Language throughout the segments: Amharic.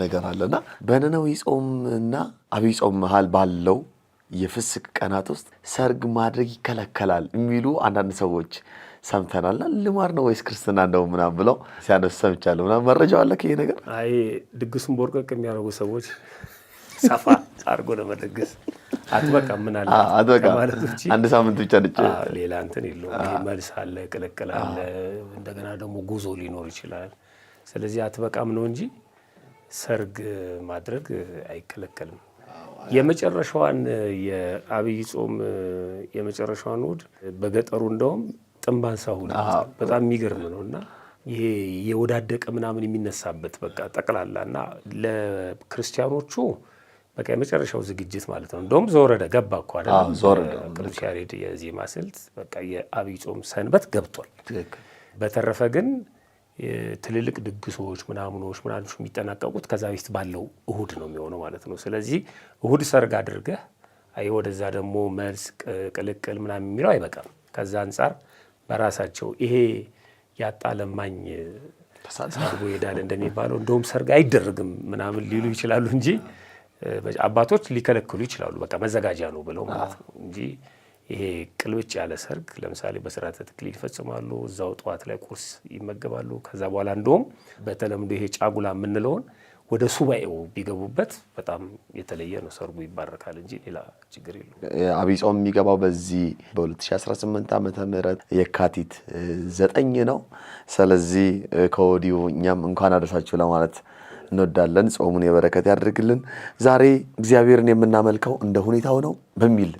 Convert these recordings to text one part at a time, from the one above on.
ነገር አለና በነነዌ ጾምና አብይ ጾም መሃል ባለው የፍስክ ቀናት ውስጥ ሰርግ ማድረግ ይከለከላል የሚሉ አንዳንድ ሰዎች ሰምተናልና ልማድ ነው ወይስ ክርስትና ነው ምናምን ብለው ሲያነሱ ሰምቻለሁ። ምናምን መረጃው አለ ከይሄ ነገር? አይ ድግሱን ቦርቀቅ የሚያደርጉ ሰዎች ሰፋ አድርጎ ለመደገስ አትበቃም ምን አለ ማለት ነው። አንድ ሳምንት ብቻ ነጭ ሌላ እንትን የለውም። ይሄ መልስ አለ፣ ቅልቅል አለ፣ እንደገና ደግሞ ጉዞ ሊኖር ይችላል። ስለዚህ አትበቃም ነው እንጂ ሰርግ ማድረግ አይከለከልም። የመጨረሻዋን የአብይ ጾም የመጨረሻዋን እሑድ በገጠሩ እንደውም ጥንባንሳ እሑድ በጣም የሚገርም ነውና ይሄ የወዳደቀ ምናምን የሚነሳበት በቃ ጠቅላላና ለክርስቲያኖቹ በቃ የመጨረሻው ዝግጅት ማለት ነው። እንደውም ዘወረደ ገባ እኮ አይደል? ቅዱስ ያሬድ የዜማ ስልት በቃ የአብይ ጾም ሰንበት ገብቷል። በተረፈ ግን ትልልቅ ድግሶች ምናምኖች የሚጠናቀቁት ከዛ በፊት ባለው እሁድ ነው የሚሆነው ማለት ነው። ስለዚህ እሁድ ሰርግ አድርገህ አይ ወደዛ ደግሞ መልስ ቅልቅል ምናምን የሚለው አይበቃም። ከዛ አንጻር በራሳቸው ይሄ ያጣ ለማኝ ተሳትፎ ይሄዳል እንደሚባለው እንደውም ሰርግ አይደረግም ምናምን ሊሉ ይችላሉ እንጂ አባቶች ሊከለክሉ ይችላሉ። በቃ መዘጋጃ ነው ብለው ማለት ነው እንጂ ይሄ ቅልብጭ ያለ ሰርግ ለምሳሌ በስርዓተ ተክሊል ይፈጽማሉ። እዛው ጠዋት ላይ ቁርስ ይመገባሉ። ከዛ በኋላ እንደውም በተለምዶ ይሄ ጫጉላ የምንለውን ወደ ሱባኤው ቢገቡበት በጣም የተለየ ነው። ሰርጉ ይባረካል እንጂ ሌላ ችግር የለውም። አብይ ጾም የሚገባው በዚህ በ2018 ዓመተ ምህረት የካቲት 9 ነው። ስለዚህ ከወዲሁ እኛም እንኳን አደረሳችሁ ለማለት እንወዳለን። ጾሙን የበረከት ያድርግልን። ዛሬ እግዚአብሔርን የምናመልከው እንደ ሁኔታው ነው በሚል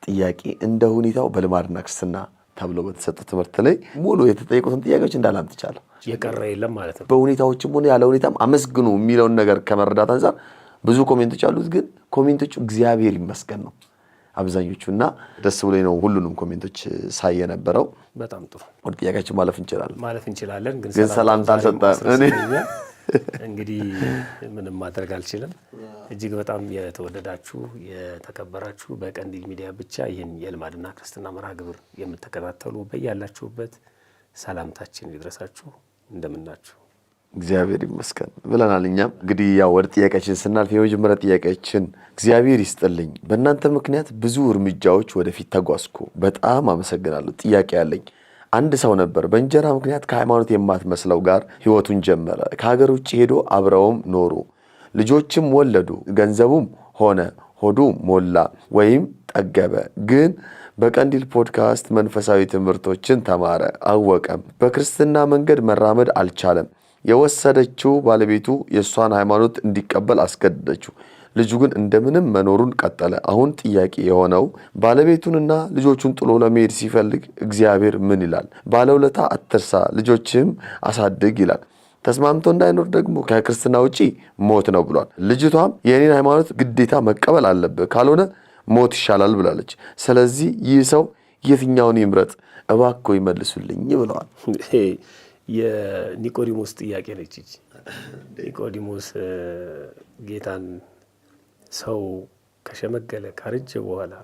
ጥያቄ እንደ ሁኔታው በልማድና ክርስትና ተብሎ በተሰጠ ትምህርት ላይ ሙሉ የተጠየቁትን ጥያቄዎች እንዳላንተ ይቻላል የቀረ የለም ማለት ነው። በሁኔታዎችም ሆነ ያለ ሁኔታም አመስግኑ የሚለውን ነገር ከመረዳት አንፃር ብዙ ኮሜንቶች አሉት። ግን ኮሜንቶቹ እግዚአብሔር ይመስገን ነው አብዛኞቹና ደስ ብሎኝ ነው ሁሉንም ኮሜንቶች ሳይ የነበረው። በጣም ጥሩ። ወደ ጥያቄያችን ማለፍ እንችላለን። ግን ሰላምታ አልሰጠን እንግዲህ ምንም ማድረግ አልችልም። እጅግ በጣም የተወደዳችሁ የተከበራችሁ በቀንዲል ሚዲያ ብቻ ይህን የልማድና ክርስትና መርሃ ግብር የምትከታተሉ በያላችሁበት ሰላምታችን ይድረሳችሁ። እንደምናችሁ? እግዚአብሔር ይመስገን ብለናል። እኛም እንግዲህ ያው ወደ ጥያቄያችን ስናልፍ የመጀመሪያ ጥያቄያችን እግዚአብሔር ይስጥልኝ፣ በእናንተ ምክንያት ብዙ እርምጃዎች ወደፊት ተጓዝኩ። በጣም አመሰግናለሁ። ጥያቄ ያለኝ አንድ ሰው ነበር። በእንጀራ ምክንያት ከሃይማኖት የማትመስለው ጋር ህይወቱን ጀመረ። ከሀገር ውጭ ሄዶ አብረውም ኖሩ፣ ልጆችም ወለዱ። ገንዘቡም ሆነ ሆዱ ሞላ ወይም ጠገበ። ግን በቀንዲል ፖድካስት መንፈሳዊ ትምህርቶችን ተማረ፣ አወቀም። በክርስትና መንገድ መራመድ አልቻለም። የወሰደችው ባለቤቱ የእሷን ሃይማኖት እንዲቀበል አስገደደችው። ልጁ ግን እንደምንም መኖሩን ቀጠለ። አሁን ጥያቄ የሆነው ባለቤቱንና ልጆቹን ጥሎ ለመሄድ ሲፈልግ እግዚአብሔር ምን ይላል? ባለውለታ አትርሳ፣ ልጆችህም አሳድግ ይላል። ተስማምቶ እንዳይኖር ደግሞ ከክርስትና ውጪ ሞት ነው ብሏል። ልጅቷም የኔን ሃይማኖት ግዴታ መቀበል አለብህ፣ ካልሆነ ሞት ይሻላል ብላለች። ስለዚህ ይህ ሰው የትኛውን ይምረጥ? እባክዎ ይመልሱልኝ ብለዋል። የኒቆዲሞስ ጥያቄ ነች። ኒቆዲሞስ ጌታን ሰው ከሸመገለ ካረጀ በኋላ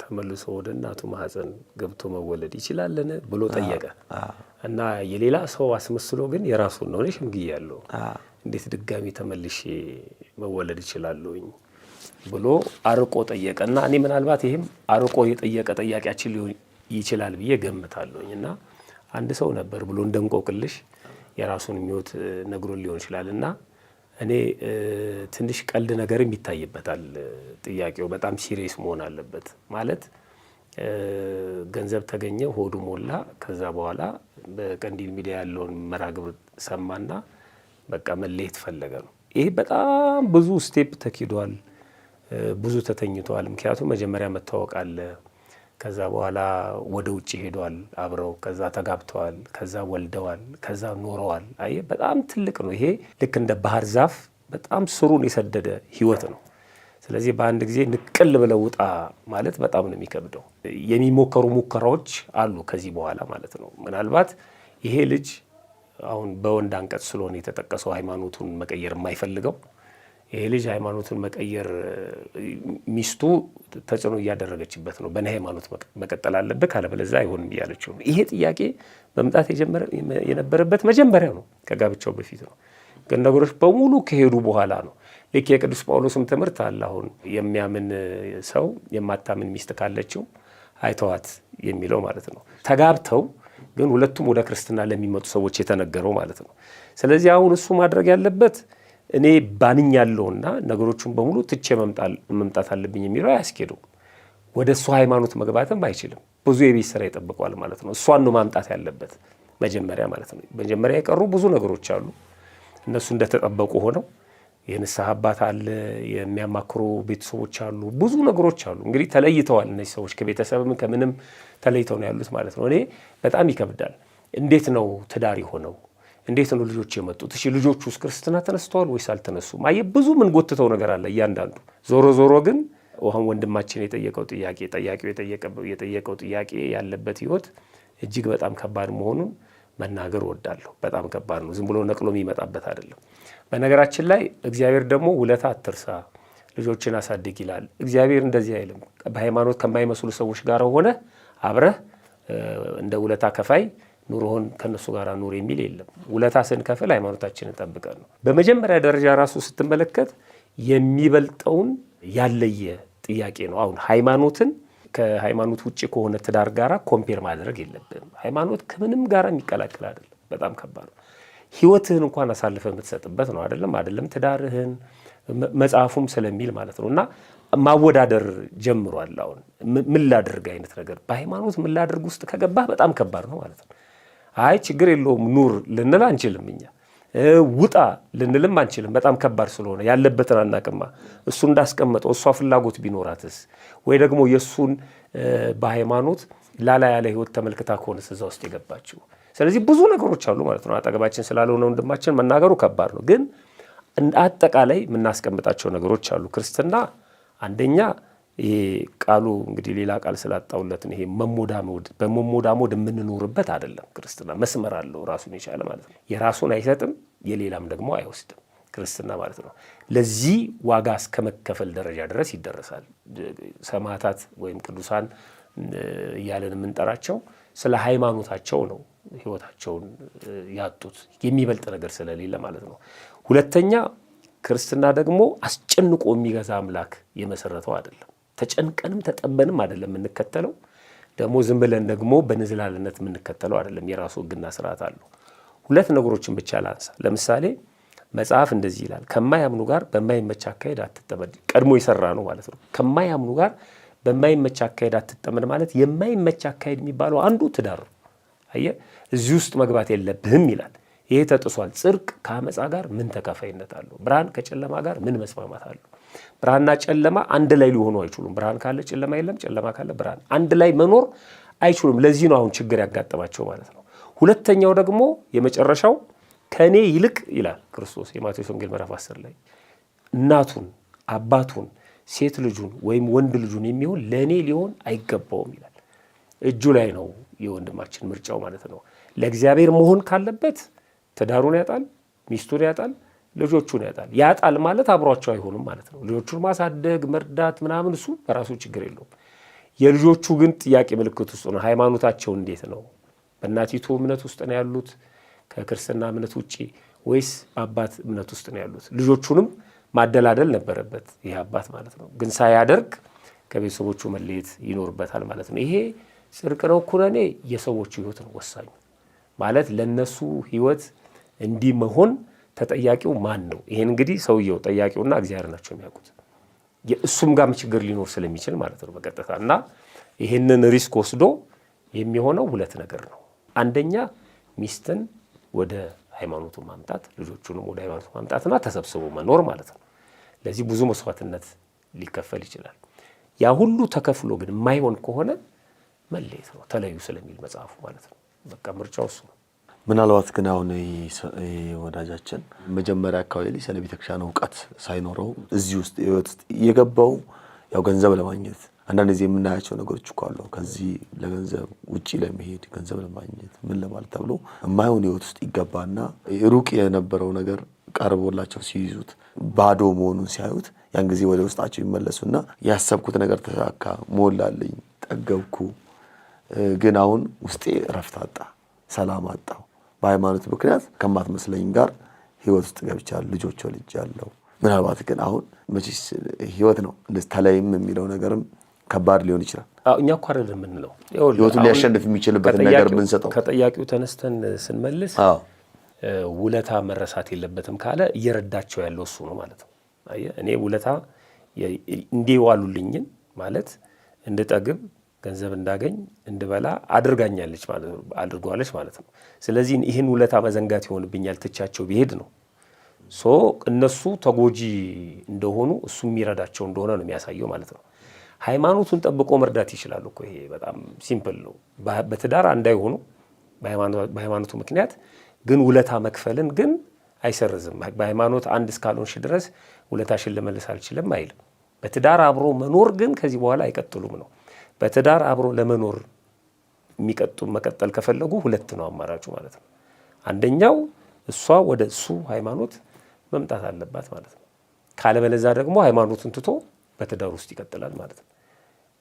ተመልሶ ወደ እናቱ ማህፀን ገብቶ መወለድ ይችላልን ብሎ ጠየቀ። እና የሌላ ሰው አስመስሎ ግን የራሱን ነው ሸምግያለሁ፣ እንዴት ድጋሚ ተመልሼ መወለድ ይችላልኝ ብሎ አርቆ ጠየቀ። እና እኔ ምናልባት ይሄም አርቆ የጠየቀ ጥያቄያችን ሊሆን ይችላል ብዬ ገምታለሁኝ። እና አንድ ሰው ነበር ብሎ እንደንቆቅልሽ የራሱን ሕይወት ነግሮን ሊሆን ይችላል። እና እኔ ትንሽ ቀልድ ነገርም ይታይበታል። ጥያቄው በጣም ሲሪየስ መሆን አለበት። ማለት ገንዘብ ተገኘ፣ ሆዱ ሞላ። ከዛ በኋላ በቀንዲል ሚዲያ ያለውን መርሃ ግብር ሰማና በቃ መለየት ፈለገ ነው። ይሄ በጣም ብዙ ስቴፕ ተኪዷል፣ ብዙ ተተኝቷል። ምክንያቱም መጀመሪያ መታወቅ አለ። ከዛ በኋላ ወደ ውጭ ሄዷል አብረው፣ ከዛ ተጋብተዋል፣ ከዛ ወልደዋል፣ ከዛ ኖረዋል። አይ በጣም ትልቅ ነው ይሄ። ልክ እንደ ባህር ዛፍ በጣም ስሩን የሰደደ ህይወት ነው። ስለዚህ በአንድ ጊዜ ንቅል ብለው ውጣ ማለት በጣም ነው የሚከብደው። የሚሞከሩ ሙከራዎች አሉ ከዚህ በኋላ ማለት ነው። ምናልባት ይሄ ልጅ አሁን በወንድ አንቀጽ ስለሆነ የተጠቀሰው ሃይማኖቱን መቀየር የማይፈልገው ይሄ ልጅ ሃይማኖቱን መቀየር ሚስቱ ተጽዕኖ እያደረገችበት ነው። በእኔ ሃይማኖት መቀጠል አለበት ካለበለዚያ አይሆንም እያለችው ነው። ይሄ ጥያቄ መምጣት የነበረበት መጀመሪያ ነው፣ ከጋብቻው በፊት ነው። ግን ነገሮች በሙሉ ከሄዱ በኋላ ነው። ልክ የቅዱስ ጳውሎስም ትምህርት አለ። አሁን የሚያምን ሰው የማታምን ሚስት ካለችው አይተዋት የሚለው ማለት ነው። ተጋብተው ግን ሁለቱም ወደ ክርስትና ለሚመጡ ሰዎች የተነገረው ማለት ነው። ስለዚህ አሁን እሱ ማድረግ ያለበት እኔ ባንኛለሁና ነገሮቹን በሙሉ ትቼ መምጣት አለብኝ የሚለው አያስኬደው። ወደ እሱ ሃይማኖት መግባትም አይችልም። ብዙ የቤት ስራ ይጠብቀዋል ማለት ነው። እሷን ነው ማምጣት ያለበት መጀመሪያ ማለት ነው። መጀመሪያ የቀሩ ብዙ ነገሮች አሉ። እነሱ እንደተጠበቁ ሆነው የንስሐ አባት አለ፣ የሚያማክሩ ቤተሰቦች አሉ፣ ብዙ ነገሮች አሉ። እንግዲህ ተለይተዋል እነዚህ ሰዎች ከቤተሰብም ከምንም ተለይተው ነው ያሉት ማለት ነው። እኔ በጣም ይከብዳል። እንዴት ነው ትዳር የሆነው? እንዴት ነው ልጆች የመጡት? እሺ ልጆቹ ውስጥ ክርስትና ተነስተዋል ወይስ አልተነሱም? አየ ብዙ ምን ጎትተው ነገር አለ እያንዳንዱ። ዞሮ ግን አሁን ወንድማችን የጠየቀው ጥያቄ የጠየቀው ጥያቄ ያለበት ህይወት እጅግ በጣም ከባድ መሆኑን መናገር ወዳለሁ። በጣም ከባድ ነው። ዝም ብሎ ነቅሎ የሚመጣበት አይደለም። በነገራችን ላይ እግዚአብሔር ደግሞ ውለታ አትርሳ፣ ልጆችን አሳድግ ይላል። እግዚአብሔር እንደዚህ አይልም። በሃይማኖት ከማይመስሉ ሰዎች ጋር ሆነ አብረህ እንደ ውለታ ከፋይ ኑሮህን ከነሱ ጋር ኑር የሚል የለም። ውለታ ስንከፍል ሃይማኖታችንን ጠብቀን ነው። በመጀመሪያ ደረጃ ራሱ ስትመለከት የሚበልጠውን ያለየ ጥያቄ ነው። አሁን ሃይማኖትን ከሃይማኖት ውጭ ከሆነ ትዳር ጋራ ኮምፔር ማድረግ የለብንም። ሃይማኖት ከምንም ጋራ የሚቀላቀል አይደለም። በጣም ከባድ ነው። ህይወትህን እንኳን አሳልፈ የምትሰጥበት ነው። አይደለም ትዳርህን መጽሐፉም ስለሚል ማለት ነው። እና ማወዳደር ጀምሯል። አሁን ምን ላድርግ አይነት ነገር በሃይማኖት ምን ላድርግ ውስጥ ከገባህ በጣም ከባድ ነው ማለት ነው። አይ ችግር የለውም ኑር ልንል አንችልም። እኛ ውጣ ልንልም አንችልም። በጣም ከባድ ስለሆነ ያለበትን አናቅማ። እሱ እንዳስቀመጠው እሷ ፍላጎት ቢኖራትስ ወይ ደግሞ የእሱን በሃይማኖት ላላ ያለ ህይወት ተመልክታ ከሆነስ እዛ ውስጥ የገባችው። ስለዚህ ብዙ ነገሮች አሉ ማለት ነው። አጠገባችን ስላልሆነ ወንድማችን መናገሩ ከባድ ነው። ግን አጠቃላይ የምናስቀምጣቸው ነገሮች አሉ። ክርስትና አንደኛ ይሄ ቃሉ እንግዲህ ሌላ ቃል ስላጣውለት ይሄ በመሞዳሞድ የምንኖርበት አይደለም። ክርስትና መስመር አለው ራሱን የቻለ ማለት ነው። የራሱን አይሰጥም፣ የሌላም ደግሞ አይወስድም ክርስትና ማለት ነው። ለዚህ ዋጋ እስከ መከፈል ደረጃ ድረስ ይደረሳል። ሰማዕታት ወይም ቅዱሳን እያለን የምንጠራቸው ስለ ሃይማኖታቸው ነው ህይወታቸውን ያጡት የሚበልጥ ነገር ስለሌለ ማለት ነው። ሁለተኛ ክርስትና ደግሞ አስጨንቆ የሚገዛ አምላክ የመሰረተው አይደለም። ተጨንቀንም ተጠበንም አይደለም የምንከተለው። ደግሞ ዝም ብለን ደግሞ በንዝላልነት የምንከተለው አይደለም። የራሱ ህግና ስርዓት አለው። ሁለት ነገሮችን ብቻ ላንሳ። ለምሳሌ መጽሐፍ እንደዚህ ይላል፣ ከማያምኑ ጋር በማይመች አካሄድ አትጠመድ። ቀድሞ የሰራ ነው ማለት ነው። ከማያምኑ ጋር በማይመች አካሄድ አትጠመድ ማለት የማይመች አካሄድ የሚባለው አንዱ ትዳር ነው። አየህ እዚህ ውስጥ መግባት የለብህም ይላል። ይሄ ተጥሷል። ጽድቅ ከአመፃ ጋር ምን ተካፋይነት አለው? ብርሃን ከጨለማ ጋር ምን መስማማት አለው? ብርሃንና ጨለማ አንድ ላይ ሊሆኑ አይችሉም። ብርሃን ካለ ጨለማ የለም፣ ጨለማ ካለ ብርሃን አንድ ላይ መኖር አይችሉም። ለዚህ ነው አሁን ችግር ያጋጠማቸው ማለት ነው። ሁለተኛው ደግሞ የመጨረሻው ከኔ ይልቅ ይላል ክርስቶስ የማቴዎስ ወንጌል ምዕራፍ 10 ላይ እናቱን አባቱን ሴት ልጁን ወይም ወንድ ልጁን የሚሆን ለኔ ሊሆን አይገባውም ይላል። እጁ ላይ ነው የወንድማችን ምርጫው ማለት ነው። ለእግዚአብሔር መሆን ካለበት ትዳሩን ያጣል፣ ሚስቱን ያጣል፣ ልጆቹን ያጣል ማለት አብሯቸው አይሆንም ማለት ነው። ልጆቹን ማሳደግ መርዳት ምናምን እሱ በራሱ ችግር የለውም። የልጆቹ ግን ጥያቄ ምልክት ውስጥ ነው። ሃይማኖታቸው እንዴት ነው? በእናቲቱ እምነት ውስጥ ነው ያሉት ከክርስትና እምነት ውጪ ወይስ በአባት እምነት ውስጥ ነው ያሉት? ልጆቹንም ማደላደል ነበረበት ይሄ አባት ማለት ነው። ግን ሳያደርግ ከቤተሰቦቹ መለየት ይኖርበታል ማለት ነው። ይሄ ጽድቅ ነው ኩነኔ የሰዎቹ ህይወት ነው ወሳኙ ማለት ለነሱ ህይወት እንዲህ መሆን ተጠያቂው ማን ነው? ይሄን እንግዲህ ሰውየው ጠያቂውና እግዚአብሔር ናቸው የሚያውቁት። የእሱም ጋር ችግር ሊኖር ስለሚችል ማለት ነው በቀጥታ እና ይሄንን ሪስክ ወስዶ የሚሆነው ሁለት ነገር ነው። አንደኛ ሚስትን ወደ ሃይማኖቱ ማምጣት፣ ልጆቹንም ወደ ሃይማኖቱ ማምጣትና ተሰብስቦ መኖር ማለት ነው። ለዚህ ብዙ መስዋዕትነት ሊከፈል ይችላል። ያ ሁሉ ተከፍሎ ግን የማይሆን ከሆነ መለየት ነው፣ ተለዩ ስለሚል መጽሐፉ ማለት ነው። በቃ ምርጫው እሱ ነው። ምናልባት ግን አሁን ወዳጃችን መጀመሪያ አካባቢ ላይ ስለ ቤተክርስቲያን እውቀት ሳይኖረው እዚህ ውስጥ ህይወት የገባው ያው ገንዘብ ለማግኘት አንዳንድ ጊዜ የምናያቸው ነገሮች እኮ አሉ። ከዚህ ለገንዘብ ውጪ ለመሄድ ገንዘብ ለማግኘት ምን ለማለት ተብሎ የማይሆን ህይወት ውስጥ ይገባና ሩቅ የነበረው ነገር ቀርቦላቸው ሲይዙት ባዶ መሆኑን ሲያዩት ያን ጊዜ ወደ ውስጣቸው ይመለሱና ያሰብኩት ነገር ተሳካ፣ ሞላልኝ፣ ጠገብኩ፣ ግን አሁን ውስጤ ረፍት አጣ፣ ሰላም አጣው። በሃይማኖት ምክንያት ከማትመስለኝ ጋር ህይወት ውስጥ ገብቻለሁ፣ ልጆች ወልጃለሁ። ምናልባት ግን አሁን መቼስ ህይወት ነው እንደዚህ ተለይም የሚለው ነገርም ከባድ ሊሆን ይችላል። እኛ እኮ አይደለም የምንለው ህይወቱን ሊያሸንፍ የሚችልበት ነገር ብንሰጠው ከጠያቂው ተነስተን ስንመልስ ውለታ መረሳት የለበትም ካለ እየረዳቸው ያለው እሱ ነው ማለት ነው። አየህ እኔ ውለታ እንዲዋሉልኝን ማለት እንድጠግብ ገንዘብ እንዳገኝ እንድበላ አድርጋኛለች ማለት ነው፣ አድርጓለች ማለት ነው። ስለዚህ ይህን ውለታ መዘንጋት ይሆንብኛል ትቻቸው ቢሄድ ነው። እነሱ ተጎጂ እንደሆኑ እሱ የሚረዳቸው እንደሆነ ነው የሚያሳየው ማለት ነው። ሃይማኖቱን ጠብቆ መርዳት ይችላሉ እኮ ይሄ በጣም ሲምፕል ነው። በትዳር እንዳይሆኑ በሃይማኖቱ ምክንያት ግን ውለታ መክፈልን ግን አይሰርዝም። በሃይማኖት አንድ እስካልሆንሽ ድረስ ውለታሽን ልመልስ አልችልም አይልም። በትዳር አብሮ መኖር ግን ከዚህ በኋላ አይቀጥሉም ነው። በትዳር አብሮ ለመኖር መቀጠል ከፈለጉ ሁለት ነው አማራጩ ማለት ነው። አንደኛው እሷ ወደ እሱ ሃይማኖት መምጣት አለባት ማለት ነው። ካለበለዚያ ደግሞ ሃይማኖቱን ትቶ በትዳር ውስጥ ይቀጥላል ማለት ነው።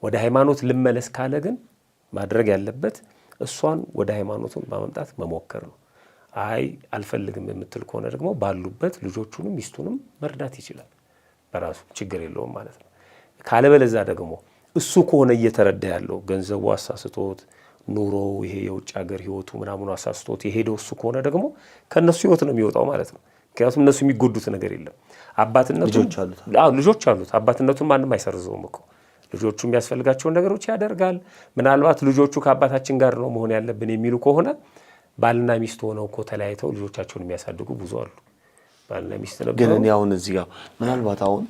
ወደ ሃይማኖት ልመለስ ካለ ግን ማድረግ ያለበት እሷን ወደ ሃይማኖቱን በመምጣት መሞከር ነው። አይ አልፈልግም የምትል ከሆነ ደግሞ ባሉበት ልጆቹንም ሚስቱንም መርዳት ይችላል በራሱ ችግር የለውም ማለት ነው። ካለበለዚያ ደግሞ እሱ ከሆነ እየተረዳ ያለው ገንዘቡ አሳስቶት ኑሮ ይሄ የውጭ ሀገር ህይወቱ ምናምኑ አሳስቶት የሄደው እሱ ከሆነ ደግሞ ከነሱ ህይወት ነው የሚወጣው ማለት ነው። ምክንያቱም እነሱ የሚጎዱት ነገር የለም። ልጆች አሉት። አባትነቱን ማንም አይሰርዘውም እኮ ልጆቹ የሚያስፈልጋቸውን ነገሮች ያደርጋል። ምናልባት ልጆቹ ከአባታችን ጋር ነው መሆን ያለብን የሚሉ ከሆነ ባልና ሚስት ሆነው እኮ ተለያይተው ልጆቻቸውን የሚያሳድጉ ብዙ አሉ። ባልና ሚስት ነው። ግን እኔ አሁን እዚህ ጋር ምናልባት አሁን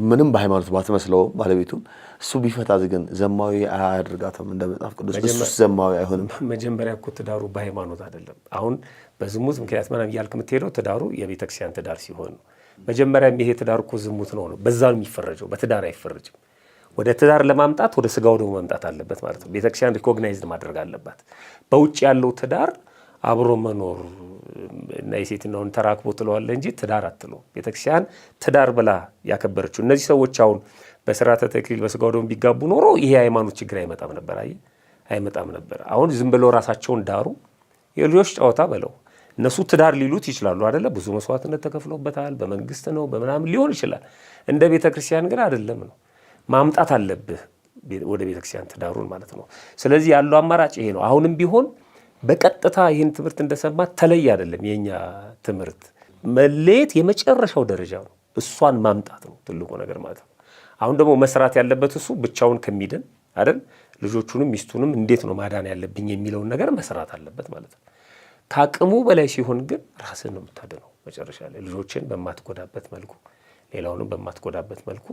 ምንም በሃይማኖት ባትመስለውም ባለቤቱን እሱ ቢፈታት ግን ዘማዊ አያደርጋትም እንደ መጽሐፍ ቅዱስ እሱስ ዘማዊ አይሆንም። መጀመሪያ እኮ ትዳሩ በሃይማኖት አይደለም። አሁን በዝሙት ምክንያት ምናምን እያልክ የምትሄደው ትዳሩ የቤተክርስቲያን ትዳር ሲሆን ነው። መጀመሪያ ይሄ ትዳር እኮ ዝሙት ነው በዛ ነው የሚፈረጀው። በትዳር አይፈረጅም። ወደ ትዳር ለማምጣት ወደ ስጋው ደግሞ መምጣት አለበት ማለት ነው። ቤተክርስቲያን ሪኮግናይዝድ ማድረግ አለባት። በውጭ ያለው ትዳር አብሮ መኖር እና የሴትና ወንድ ተራክቦ ትለዋለህ እንጂ ትዳር አትለው። ቤተክርስቲያን ትዳር ብላ ያከበረችው እነዚህ ሰዎች አሁን በስርዓተ ተክሊል በስጋው ደግሞ ቢጋቡ ኖሮ ይሄ ሃይማኖት ችግር አይመጣም ነበር። አይመጣም ነበር። አሁን ዝም ብለው ራሳቸውን ዳሩ የልጆች ጨዋታ በለው። እነሱ ትዳር ሊሉት ይችላሉ አይደለ? ብዙ መስዋዕትነት ተከፍሎበታል። በመንግስት ነው በምናምን ሊሆን ይችላል። እንደ ቤተክርስቲያን ግን አይደለም ነው። ማምጣት አለብህ ወደ ቤተክርስቲያን ትዳሩን ማለት ነው። ስለዚህ ያለው አማራጭ ይሄ ነው። አሁንም ቢሆን በቀጥታ ይህን ትምህርት እንደሰማ ተለይ አይደለም። የኛ ትምህርት መለየት የመጨረሻው ደረጃ ነው። እሷን ማምጣት ነው ትልቁ ነገር ማለት ነው። አሁን ደግሞ መስራት ያለበት እሱ ብቻውን ከሚድን አይደል ልጆቹንም ሚስቱንም እንዴት ነው ማዳን ያለብኝ የሚለውን ነገር መስራት አለበት ማለት ነው። ከአቅሙ በላይ ሲሆን ግን ራስን ነው የምታድነው መጨረሻ ላይ ልጆችን በማትጎዳበት መልኩ ሌላውንም በማትጎዳበት መልኩ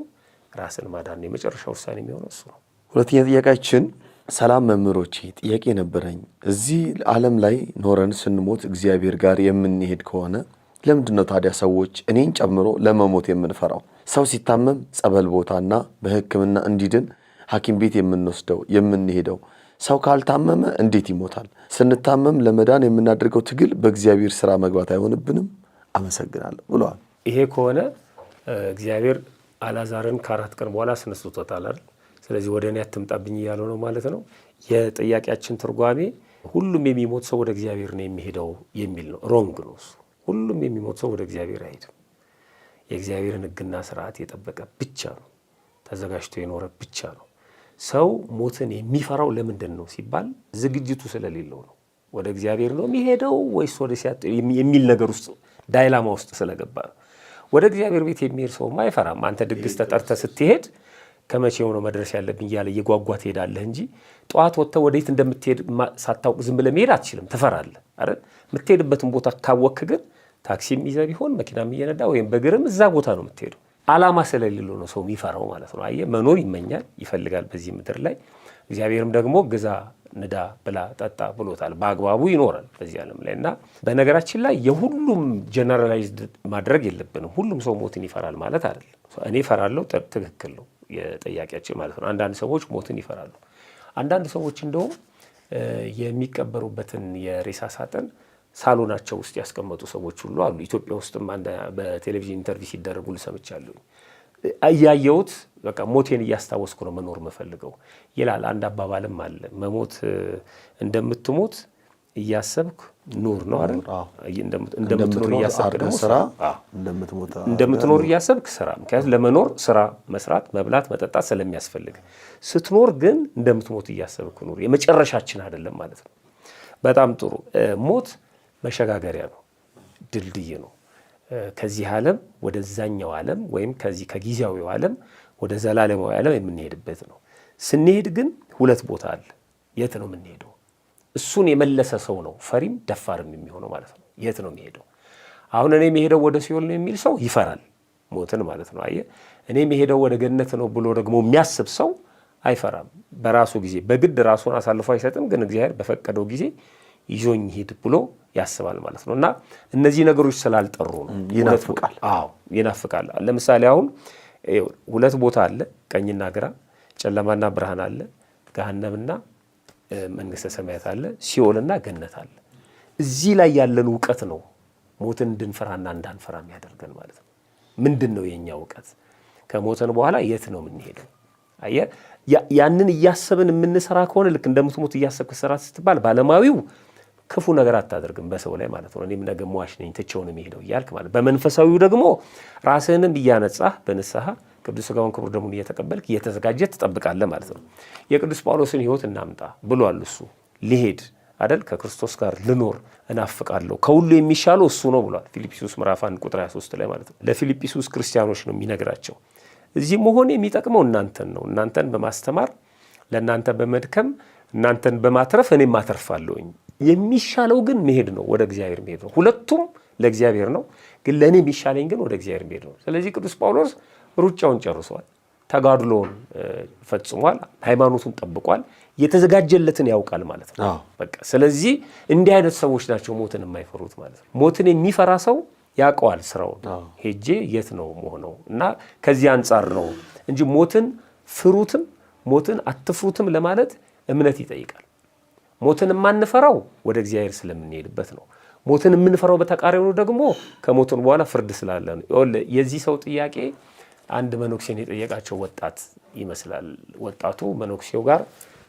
ራስን ማዳን ነው የመጨረሻ ውሳኔ የሚሆነው እሱ ነው። ሁለተኛ ጥያቄያችን ሰላም መምህሮቼ፣ ጥያቄ ነበረኝ። እዚህ ዓለም ላይ ኖረን ስንሞት እግዚአብሔር ጋር የምንሄድ ከሆነ ለምንድን ነው ታዲያ ሰዎች እኔን ጨምሮ ለመሞት የምንፈራው? ሰው ሲታመም ጸበል ቦታና በሕክምና እንዲድን ሐኪም ቤት የምንወስደው የምንሄደው፣ ሰው ካልታመመ እንዴት ይሞታል? ስንታመም ለመዳን የምናደርገው ትግል በእግዚአብሔር ስራ መግባት አይሆንብንም? አመሰግናለሁ ብለዋል። ይሄ ከሆነ እግዚአብሔር አልዓዛርን ከ4 ቀን በኋላ አስነስቶታል አይደል? ስለዚህ ወደ እኔ አትምጣብኝ እያለው ነው ማለት ነው። የጥያቄያችን ትርጓሜ ሁሉም የሚሞት ሰው ወደ እግዚአብሔር ነው የሚሄደው የሚል ነው። ሮንግ ነው እሱ። ሁሉም የሚሞት ሰው ወደ እግዚአብሔር አይሄድም። የእግዚአብሔርን ሕግና ስርዓት የጠበቀ ብቻ ነው፣ ተዘጋጅቶ የኖረ ብቻ ነው። ሰው ሞትን የሚፈራው ለምንድን ነው ሲባል ዝግጅቱ ስለሌለው ነው። ወደ እግዚአብሔር ነው የሚሄደው ወይስ ወደ የሚል ነገር ውስጥ ዳይላማ ውስጥ ስለገባ ነው። ወደ እግዚአብሔር ቤት የሚሄድ ሰውማ አይፈራም። አንተ ድግስ ተጠርተህ ስትሄድ ከመቼው ነው መድረስ ያለብኝ እያለ እየጓጓ ትሄዳለህ እንጂ ጠዋት ወጥተህ ወዴት እንደምትሄድ ሳታውቅ ዝም ብለህ መሄድ አትችልም። ትፈራለህ አይደል? የምትሄድበትን ቦታ ካወቅክ ግን ታክሲም ይዘህ ቢሆን መኪናም እየነዳ ወይም በእግርም እዛ ቦታ ነው የምትሄደው። ዓላማ ስለሌለው ነው ሰው የሚፈራው ማለት ነው። አየህ፣ መኖር ይመኛል ይፈልጋል በዚህ ምድር ላይ። እግዚአብሔርም ደግሞ ግዛ፣ ንዳ፣ ብላ፣ ጠጣ ብሎታል። በአግባቡ ይኖራል በዚህ ዓለም ላይ እና በነገራችን ላይ የሁሉም ጀነራላይዝድ ማድረግ የለብንም። ሁሉም ሰው ሞትን ይፈራል ማለት አይደለም። እኔ እፈራለሁ፣ ትክክል ነው የጠያቂያችን ማለት ነው። አንዳንድ ሰዎች ሞትን ይፈራሉ። አንዳንድ ሰዎች እንደውም የሚቀበሩበትን የሬሳ ሳጥን ሳሎናቸው ውስጥ ያስቀመጡ ሰዎች ሁሉ አሉ። ኢትዮጵያ ውስጥም በቴሌቪዥን ኢንተርቪው ሲደረጉ ልሰምቻለሁ። እያየሁት በቃ ሞቴን እያስታወስኩ ነው መኖር የምፈልገው ይላል። አንድ አባባልም አለ፣ መሞት እንደምትሞት እያሰብክ ኑር ነው አይደል? እንደምትኖር እያሰብክ ደግሞ ስራ፣ እንደምትኖር እያሰብክ ስራ። ምክንያቱም ለመኖር ስራ መስራት፣ መብላት፣ መጠጣት ስለሚያስፈልግ፣ ስትኖር ግን እንደምትሞት እያሰብክ ኑር። የመጨረሻችን አይደለም ማለት ነው። በጣም ጥሩ። ሞት መሸጋገሪያ ነው፣ ድልድይ ነው። ከዚህ ዓለም ወደዛኛው ዓለም ወይም ከዚህ ከጊዜያዊው ዓለም ወደ ዘላለማዊ ዓለም የምንሄድበት ነው። ስንሄድ ግን ሁለት ቦታ አለ። የት ነው የምንሄደው? እሱን የመለሰ ሰው ነው ፈሪም ደፋርም የሚሆነው ማለት ነው። የት ነው የሚሄደው? አሁን እኔ የሚሄደው ወደ ሲኦል ነው የሚል ሰው ይፈራል ሞትን ማለት ነው። አየህ፣ እኔ የሚሄደው ወደ ገነት ነው ብሎ ደግሞ የሚያስብ ሰው አይፈራም። በራሱ ጊዜ በግድ ራሱን አሳልፎ አይሰጥም፣ ግን እግዚአብሔር በፈቀደው ጊዜ ይዞኝ ሂድ ብሎ ያስባል ማለት ነው። እና እነዚህ ነገሮች ስላልጠሩ ነው ይናፍቃል። አዎ ይናፍቃል። ለምሳሌ አሁን ሁለት ቦታ አለ፣ ቀኝና ግራ፣ ጨለማና ብርሃን አለ፣ ገሃነምና መንግስተ ሰማያት አለ፣ ሲኦልና ገነት አለ። እዚህ ላይ ያለን እውቀት ነው ሞትን እንድንፈራና እንዳንፈራ የሚያደርገን ማለት ነው። ምንድን ነው የኛ እውቀት? ከሞትን በኋላ የት ነው የምንሄደው? አየህ፣ ያንን እያሰብን የምንሰራ ከሆነ ልክ እንደምትሞት እያሰብክ ስራ ስትባል ባለማዊው ክፉ ነገር አታደርግም በሰው ላይ ማለት ነው። እኔም ነገ ሟች ነኝ ትቼው ነው የሚሄደው እያልክ ማለት። በመንፈሳዊው ደግሞ ራስህንም እያነጻህ በንስሐ ቅዱስ ሥጋውን ክቡር ደሙን እየተቀበልክ እየተዘጋጀህ ትጠብቃለህ ማለት ነው። የቅዱስ ጳውሎስን ሕይወት እናምጣ ብሏል። እሱ ሊሄድ አይደል ከክርስቶስ ጋር ልኖር እናፍቃለሁ ከሁሉ የሚሻለው እሱ ነው ብሏል። ፊልጵስዩስ ምዕራፍ 1 ቁጥር 23 ላይ ማለት ነው። ለፊልጵስዩስ ክርስቲያኖች ነው የሚነግራቸው። እዚህ መሆን የሚጠቅመው እናንተን ነው። እናንተን በማስተማር ለእናንተ በመድከም እናንተን በማትረፍ እኔም አተርፋለሁኝ። የሚሻለው ግን መሄድ ነው፣ ወደ እግዚአብሔር መሄድ ነው። ሁለቱም ለእግዚአብሔር ነው፣ ግን ለእኔ የሚሻለኝ ግን ወደ እግዚአብሔር መሄድ ነው። ስለዚህ ቅዱስ ጳውሎስ ሩጫውን ጨርሷል፣ ተጋድሎውን ፈጽሟል፣ ሃይማኖቱን ጠብቋል፣ የተዘጋጀለትን ያውቃል ማለት ነው። በቃ ስለዚህ እንዲህ አይነት ሰዎች ናቸው ሞትን የማይፈሩት ማለት ነው። ሞትን የሚፈራ ሰው ያውቀዋል ስራውን፣ ሄጄ የት ነው መሆነው እና ከዚህ አንጻር ነው እንጂ ሞትን ፍሩትም ሞትን አትፍሩትም ለማለት እምነት ይጠይቃል። ሞትን የማንፈራው ወደ እግዚአብሔር ስለምንሄድበት ነው። ሞትን የምንፈራው በተቃራኒው ደግሞ ከሞትን በኋላ ፍርድ ስላለ ነው። የዚህ ሰው ጥያቄ አንድ መነኩሴን የጠየቃቸው ወጣት ይመስላል። ወጣቱ መነኩሴው ጋር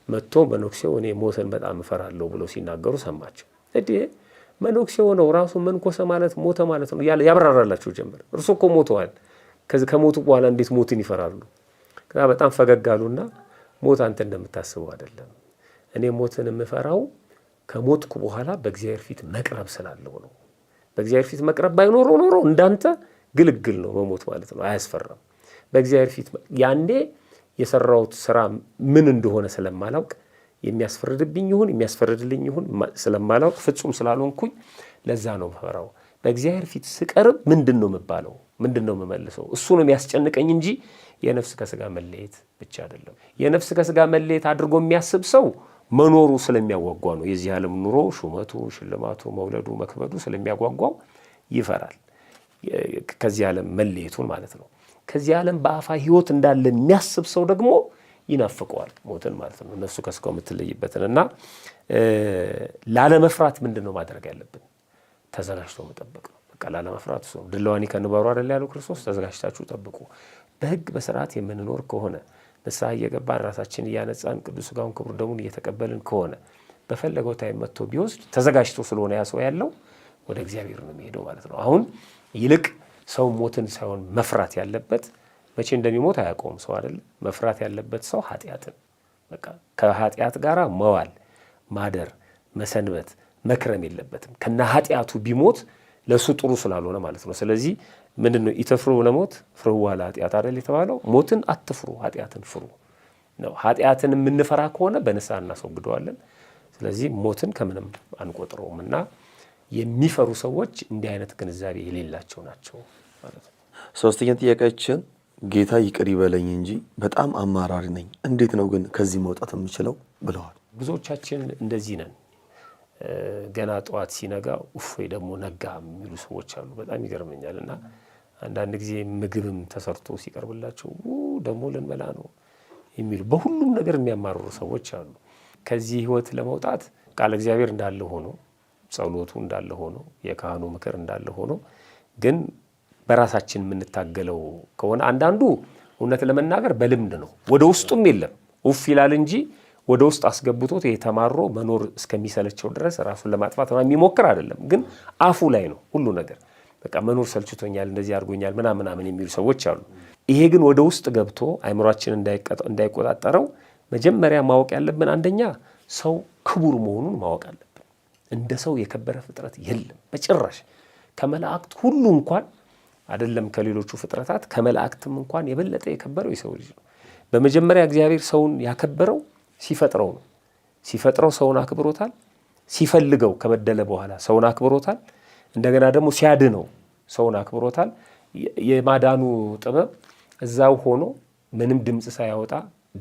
መጥቶ መነኩሴው እኔ ሞትን በጣም እፈራለሁ ብሎ ሲናገሩ ሰማቸው። እዴ መነኩሴው ነው ራሱ መንኮሰ ማለት ሞተ ማለት ነው ያብራራላቸው ጀመር። እርሱ እኮ ሞተዋል፣ ከሞቱ በኋላ እንዴት ሞትን ይፈራሉ? በጣም ፈገግ አሉና ሞት አንተ እንደምታስበው አይደለም። እኔ ሞትን የምፈራው ከሞትኩ በኋላ በእግዚአብሔር ፊት መቅረብ ስላለው ነው። በእግዚአብሔር ፊት መቅረብ ባይኖረው ኖሮ እንዳንተ ግልግል ነው መሞት ማለት ነው፣ አያስፈራም። በእግዚአብሔር ፊት ያኔ የሰራሁት ስራ ምን እንደሆነ ስለማላውቅ የሚያስፈርድብኝ ይሁን የሚያስፈርድልኝ ይሁን ስለማላውቅ ፍጹም ስላልሆንኩኝ ለዛ ነው የምፈራው። በእግዚአብሔር ፊት ስቀርብ ምንድን ነው የምባለው? ምንድን ነው የምመልሰው? እሱ ነው የሚያስጨንቀኝ እንጂ የነፍስ ከስጋ መለየት ብቻ አይደለም። የነፍስ ከስጋ መለየት አድርጎ የሚያስብ ሰው መኖሩ ስለሚያጓጓ ነው። የዚህ ዓለም ኑሮ ሹመቱ፣ ሽልማቱ፣ መውለዱ፣ መክበዱ ስለሚያጓጓው ይፈራል። ከዚህ ዓለም መለየቱን ማለት ነው። ከዚህ ዓለም በአፋ ህይወት እንዳለ የሚያስብ ሰው ደግሞ ይናፍቀዋል ሞትን ማለት ነው፣ ነፍሱ ከስጋው የምትለይበትን እና ላለመፍራት ምንድን ነው ማድረግ ያለብን? ተዘጋጅቶ መጠበቅ ነው። በቃ ላለመፍራት እሱ ነው። ድለዋኒ ከንበሩ አይደል ያለው ክርስቶስ፣ ተዘጋጅታችሁ ጠብቁ። በህግ በስርዓት የምንኖር ከሆነ ንስሐ እየገባን ራሳችን እያነጻን ቅዱስ ሥጋውን ክቡር ደሙን እየተቀበልን ከሆነ በፈለገው ታይም መጥቶ ቢወስድ ተዘጋጅቶ ስለሆነ ያ ሰው ያለው ወደ እግዚአብሔር ነው የሚሄደው ማለት ነው። አሁን ይልቅ ሰው ሞትን ሳይሆን መፍራት ያለበት መቼ እንደሚሞት አያውቀውም ሰው አይደል። መፍራት ያለበት ሰው ኃጢአትን በቃ ከኃጢአት ጋር መዋል ማደር መሰንበት መክረም የለበትም። ከና ኃጢአቱ ቢሞት ለሱ ጥሩ ስላልሆነ ማለት ነው። ስለዚህ ምንድነው ኢተፍሩ ለሞት ፍሩዋ ለኃጢአት አይደል የተባለው? ሞትን አትፍሩ ኃጢአትን ፍሩ ነው። ኃጢአትን የምንፈራ ከሆነ በንስሐ እናስወግደዋለን። ስለዚህ ሞትን ከምንም አንቆጥረውም እና የሚፈሩ ሰዎች እንዲህ አይነት ግንዛቤ የሌላቸው ናቸው ማለት ነው። ሶስተኛ ጥያቄያችን ጌታ ይቅር ይበለኝ እንጂ በጣም አማራሪ ነኝ፣ እንዴት ነው ግን ከዚህ መውጣት የምችለው ብለዋል። ብዙዎቻችን እንደዚህ ነን። ገና ጠዋት ሲነጋ ወይ ደግሞ ነጋ የሚሉ ሰዎች አሉ። በጣም ይገርመኛል። እና አንዳንድ ጊዜ ምግብም ተሰርቶ ሲቀርብላቸው ደግሞ ልንበላ ነው የሚሉ በሁሉም ነገር የሚያማርሩ ሰዎች አሉ። ከዚህ ህይወት ለመውጣት ቃል እግዚአብሔር እንዳለ ሆኖ ጸሎቱ እንዳለ ሆኖ የካህኑ ምክር እንዳለ ሆኖ ግን በራሳችን የምንታገለው ከሆነ አንዳንዱ እውነት ለመናገር በልምድ ነው፣ ወደ ውስጡም የለም ውፍ ይላል እንጂ ወደ ውስጥ አስገብቶት የተማሮ መኖር እስከሚሰለቸው ድረስ ራሱን ለማጥፋት የሚሞክር አይደለም። ግን አፉ ላይ ነው ሁሉ ነገር። በቃ መኖር ሰልችቶኛል፣ እንደዚህ አድርጎኛል ምናምን የሚሉ ሰዎች አሉ። ይሄ ግን ወደ ውስጥ ገብቶ አእምሯችን እንዳይቆጣጠረው መጀመሪያ ማወቅ ያለብን አንደኛ ሰው ክቡር መሆኑን ማወቅ አለብን። እንደ ሰው የከበረ ፍጥረት የለም በጭራሽ። ከመላእክት ሁሉ እንኳን አይደለም ከሌሎቹ ፍጥረታት ከመላእክትም እንኳን የበለጠ የከበረው የሰው ልጅ ነው። በመጀመሪያ እግዚአብሔር ሰውን ያከበረው ሲፈጥረው ነው። ሲፈጥረው ሰውን አክብሮታል። ሲፈልገው ከበደለ በኋላ ሰውን አክብሮታል። እንደገና ደግሞ ሲያድነው ሰውን አክብሮታል። የማዳኑ ጥበብ እዛው ሆኖ ምንም ድምፅ ሳያወጣ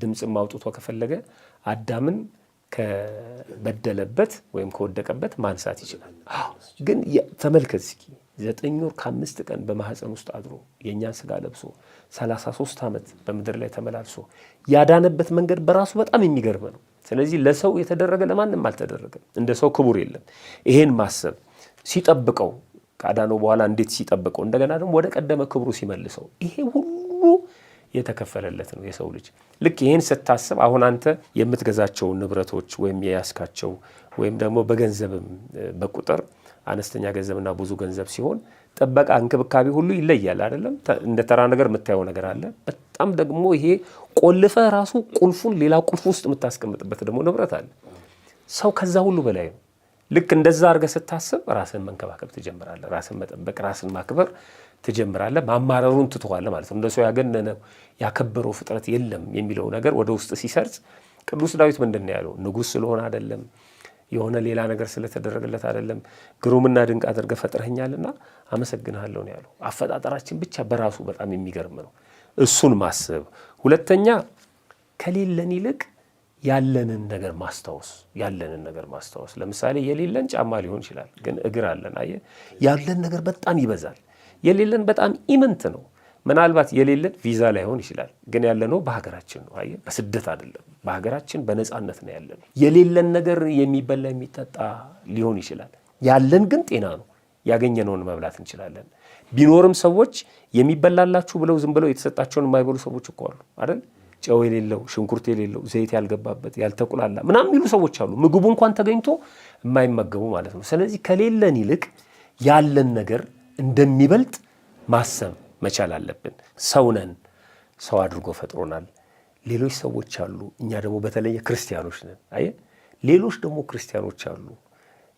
ድምፅም አውጥቶ ከፈለገ አዳምን ከበደለበት ወይም ከወደቀበት ማንሳት ይችላል። ግን ተመልከት እስኪ 9 ወር ከ5 ቀን በማህፀን ውስጥ አድሮ የእኛን ስጋ ለብሶ 33 ዓመት በምድር ላይ ተመላልሶ ያዳነበት መንገድ በራሱ በጣም የሚገርም ነው። ስለዚህ ለሰው የተደረገ ለማንም አልተደረገም። እንደ ሰው ክቡር የለም። ይሄን ማሰብ ሲጠብቀው ካዳነው በኋላ እንዴት ሲጠብቀው እንደገና ደግሞ ወደ ቀደመ ክብሩ ሲመልሰው ይሄ ሁሉ የተከፈለለት ነው የሰው ልጅ። ልክ ይሄን ስታስብ አሁን አንተ የምትገዛቸው ንብረቶች ወይም የያስካቸው ወይም ደግሞ በገንዘብም በቁጥር አነስተኛ ገንዘብና ብዙ ገንዘብ ሲሆን ጥበቃ እንክብካቤ ሁሉ ይለያል አይደለም። እንደ ተራ ነገር የምታየው ነገር አለ። በጣም ደግሞ ይሄ ቆልፈ ራሱ ቁልፉን ሌላ ቁልፍ ውስጥ የምታስቀምጥበት ደግሞ ንብረት አለ። ሰው ከዛ ሁሉ በላይ ነው። ልክ እንደዛ አድርገህ ስታስብ ራስን መንከባከብ ትጀምራለህ። ራስን መጠበቅ፣ ራስን ማክበር ትጀምራለህ። ማማረሩን ትተዋለህ ማለት ነው። እንደሰው ያገነነ ያከበረው ፍጥረት የለም የሚለው ነገር ወደ ውስጥ ሲሰርጽ ቅዱስ ዳዊት ምንድን ነው ያለው? ንጉሥ ስለሆነ አይደለም፣ የሆነ ሌላ ነገር ስለተደረገለት አይደለም፣ ግሩምና ድንቅ አድርገህ ፈጥረኸኛልና አመሰግንሃለሁ ነው ያለው። አፈጣጠራችን ብቻ በራሱ በጣም የሚገርም ነው። እሱን ማሰብ። ሁለተኛ ከሌለን ይልቅ ያለንን ነገር ማስታወስ። ለምሳሌ የሌለን ጫማ ሊሆን ይችላል፣ ግን እግር አለን። አየህ፣ ያለን ነገር በጣም ይበዛል። የሌለን በጣም ኢምንት ነው። ምናልባት የሌለን ቪዛ ላይሆን ይችላል፣ ግን ያለነው በሀገራችን ነው። አየህ፣ በስደት አይደለም፣ በሀገራችን በነፃነት ነው ያለነው። የሌለን ነገር የሚበላ የሚጠጣ ሊሆን ይችላል፣ ያለን ግን ጤና ነው። ያገኘነውን መብላት እንችላለን። ቢኖርም ሰዎች የሚበላላችሁ ብለው ዝም ብለው የተሰጣቸውን የማይበሉ ሰዎች እኮ አሉ አይደል? ጨው የሌለው፣ ሽንኩርት የሌለው፣ ዘይት ያልገባበት፣ ያልተቁላላ ምናምን የሚሉ ሰዎች አሉ። ምግቡ እንኳን ተገኝቶ የማይመገቡ ማለት ነው። ስለዚህ ከሌለን ይልቅ ያለን ነገር እንደሚበልጥ ማሰብ መቻል አለብን። ሰው ነን፣ ሰው አድርጎ ፈጥሮናል። ሌሎች ሰዎች አሉ፣ እኛ ደግሞ በተለየ ክርስቲያኖች ነን። አየህ፣ ሌሎች ደግሞ ክርስቲያኖች አሉ፣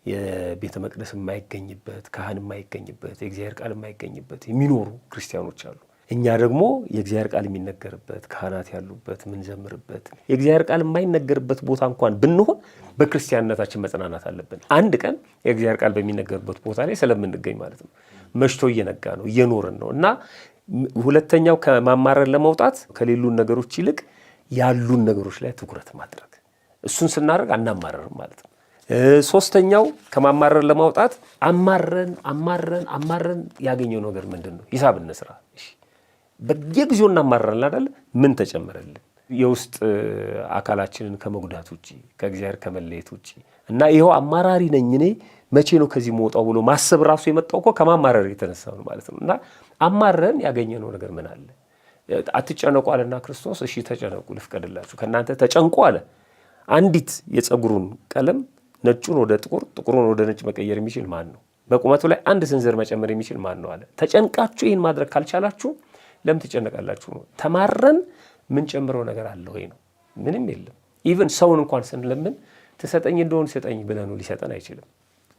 የቤተ መቅደስ የማይገኝበት፣ ካህን የማይገኝበት፣ የእግዚአብሔር ቃል የማይገኝበት የሚኖሩ ክርስቲያኖች አሉ። እኛ ደግሞ የእግዚአብሔር ቃል የሚነገርበት፣ ካህናት ያሉበት፣ ምንዘምርበት፣ የእግዚአብሔር ቃል የማይነገርበት ቦታ እንኳን ብንሆን በክርስቲያንነታችን መጽናናት አለብን። አንድ ቀን የእግዚአብሔር ቃል በሚነገርበት ቦታ ላይ ስለምንገኝ ማለት ነው። መሽቶ እየነጋ ነው፣ እየኖርን ነው። እና ሁለተኛው ከማማረር ለመውጣት ከሌሉን ነገሮች ይልቅ ያሉን ነገሮች ላይ ትኩረት ማድረግ። እሱን ስናደርግ አናማረርም ማለት ነው። ሶስተኛው ከማማረር ለማውጣት አማረን ያገኘው ነገር ምንድን ነው? ሂሳብ እንስራ። እሺ፣ በየጊዜው እናማረራለን አይደል? ምን ተጨመረልን? የውስጥ አካላችንን ከመጉዳት ውጪ፣ ከእግዚአብሔር ከመለየት ውጪ እና ይኸው አማራሪ ነኝ እኔ መቼ ነው ከዚህ መውጣው ብሎ ማሰብ ራሱ የመጣው እኮ ከማማረር የተነሳ ነው ማለት ነው። እና አማረን ያገኘነው ነገር ምን አለ? አትጨነቁ አለና ክርስቶስ። እሺ ተጨነቁ ልፍቀድላችሁ፣ ከእናንተ ተጨንቁ አለ። አንዲት የፀጉሩን ቀለም ነጩን ወደ ጥቁር፣ ጥቁሩን ወደ ነጭ መቀየር የሚችል ማን ነው? በቁመቱ ላይ አንድ ስንዝር መጨመር የሚችል ማን ነው አለ። ተጨንቃችሁ ይህን ማድረግ ካልቻላችሁ ለምን ትጨነቃላችሁ ነው። ተማረን ምን ጨምረው ነገር አለ ወይ ነው? ምንም የለም። ኢቭን ሰውን እንኳን ስንለምን ትሰጠኝ እንደሆን ስጠኝ ብለን ሊሰጠን አይችልም።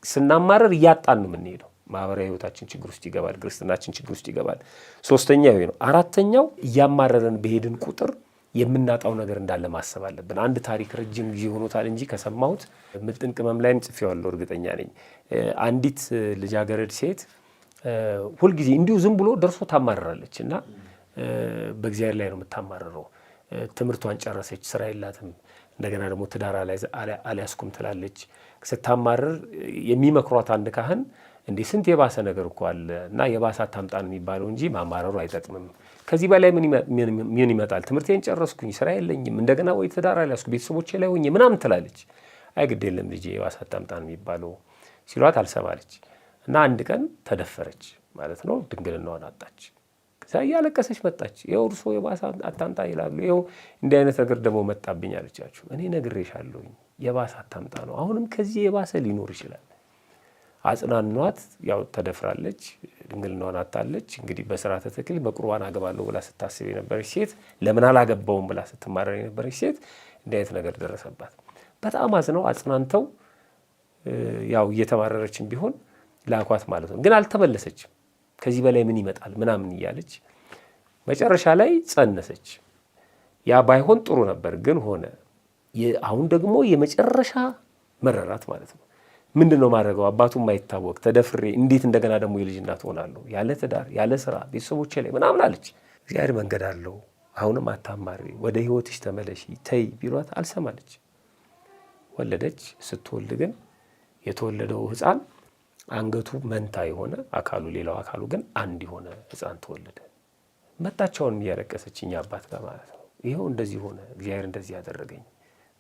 ስናማረር እያጣን ነው የምንሄደው። ማህበራዊ ህይወታችን ችግር ውስጥ ይገባል። ክርስትናችን ችግር ውስጥ ይገባል። ሶስተኛው ይሄ ነው። አራተኛው እያማረረን በሄድን ቁጥር የምናጣው ነገር እንዳለ ማሰብ አለብን። አንድ ታሪክ ረጅም ጊዜ ሆኖታል እንጂ ከሰማሁት ምጥን ቅመም ላይም ጽፌዋለሁ፣ እርግጠኛ ነኝ። አንዲት ልጃገረድ ሴት ሁልጊዜ እንዲሁ ዝም ብሎ ደርሶ ታማረራለች እና በእግዚአብሔር ላይ ነው የምታማረረው። ትምህርቷን ጨረሰች፣ ስራ የላትም። እንደገና ደግሞ ትዳር አልያዝኩም ትላለች። ስታማረር የሚመክሯት አንድ ካህን እንዴ ስንት የባሰ ነገር እኮ አለ እና የባሰ አታምጣን የሚባለው እንጂ ማማረሩ አይጠቅምም። ከዚህ በላይ ምን ይመጣል? ትምህርቴን ጨረስኩኝ፣ ስራ የለኝም፣ እንደገና ወይ ትዳር አልያዝኩ፣ ቤተሰቦቼ ላይ ሆኜ ምናምን ትላለች። አይ ግድ የለም ልጄ የባሰ አታምጣን የሚባለው ሲሏት አልሰማለች እና አንድ ቀን ተደፈረች ማለት ነው። ድንግልናዋን አጣች። ያለቀሰች መጣች። ይኸው እርሶ የባሰ አታምጣ ይላሉ። ይኸው እንዲህ አይነት ነገር ደግሞ መጣብኝ አለቻቸው። እኔ ነግሬሻለሁኝ የባሰ አታምጣ ነው። አሁንም ከዚህ የባሰ ሊኖር ይችላል። አጽናኗት። ያው ተደፍራለች፣ ድንግልናዋን አጣለች። እንግዲህ በስርዓተ ተክሊል በቁርባን አገባለሁ ብላ ስታስብ የነበረች ሴት ለምን አላገባውም ብላ ስትማረር የነበረች ሴት እንዲህ አይነት ነገር ደረሰባት። በጣም አዝነው አጽናንተው ያው እየተማረረችም ቢሆን ላኳት ማለት ነው። ግን አልተመለሰችም። ከዚህ በላይ ምን ይመጣል ምናምን እያለች መጨረሻ ላይ ጸነሰች። ያ ባይሆን ጥሩ ነበር፣ ግን ሆነ። አሁን ደግሞ የመጨረሻ መረራት ማለት ነው። ምንድን ነው ማድረገው? አባቱ የማይታወቅ ተደፍሬ እንዴት እንደገና ደግሞ የልጅ እናት ሆናለሁ? ያለ ትዳር ያለ ስራ ቤተሰቦቼ ላይ ምናምን አለች። እግዚአብሔር መንገድ አለው። አሁንም አታማሪ፣ ወደ ህይወትሽ ተመለሺ ተይ ቢሏት አልሰማለች። ወለደች። ስትወልድ ግን የተወለደው ህፃን አንገቱ መንታ የሆነ አካሉ ሌላው አካሉ ግን አንድ የሆነ ህፃን ተወለደ። መጣቸውን እያለቀሰች እኛ አባት ጋር ማለት ነው። ይኸው እንደዚህ ሆነ፣ እግዚአብሔር እንደዚህ ያደረገኝ።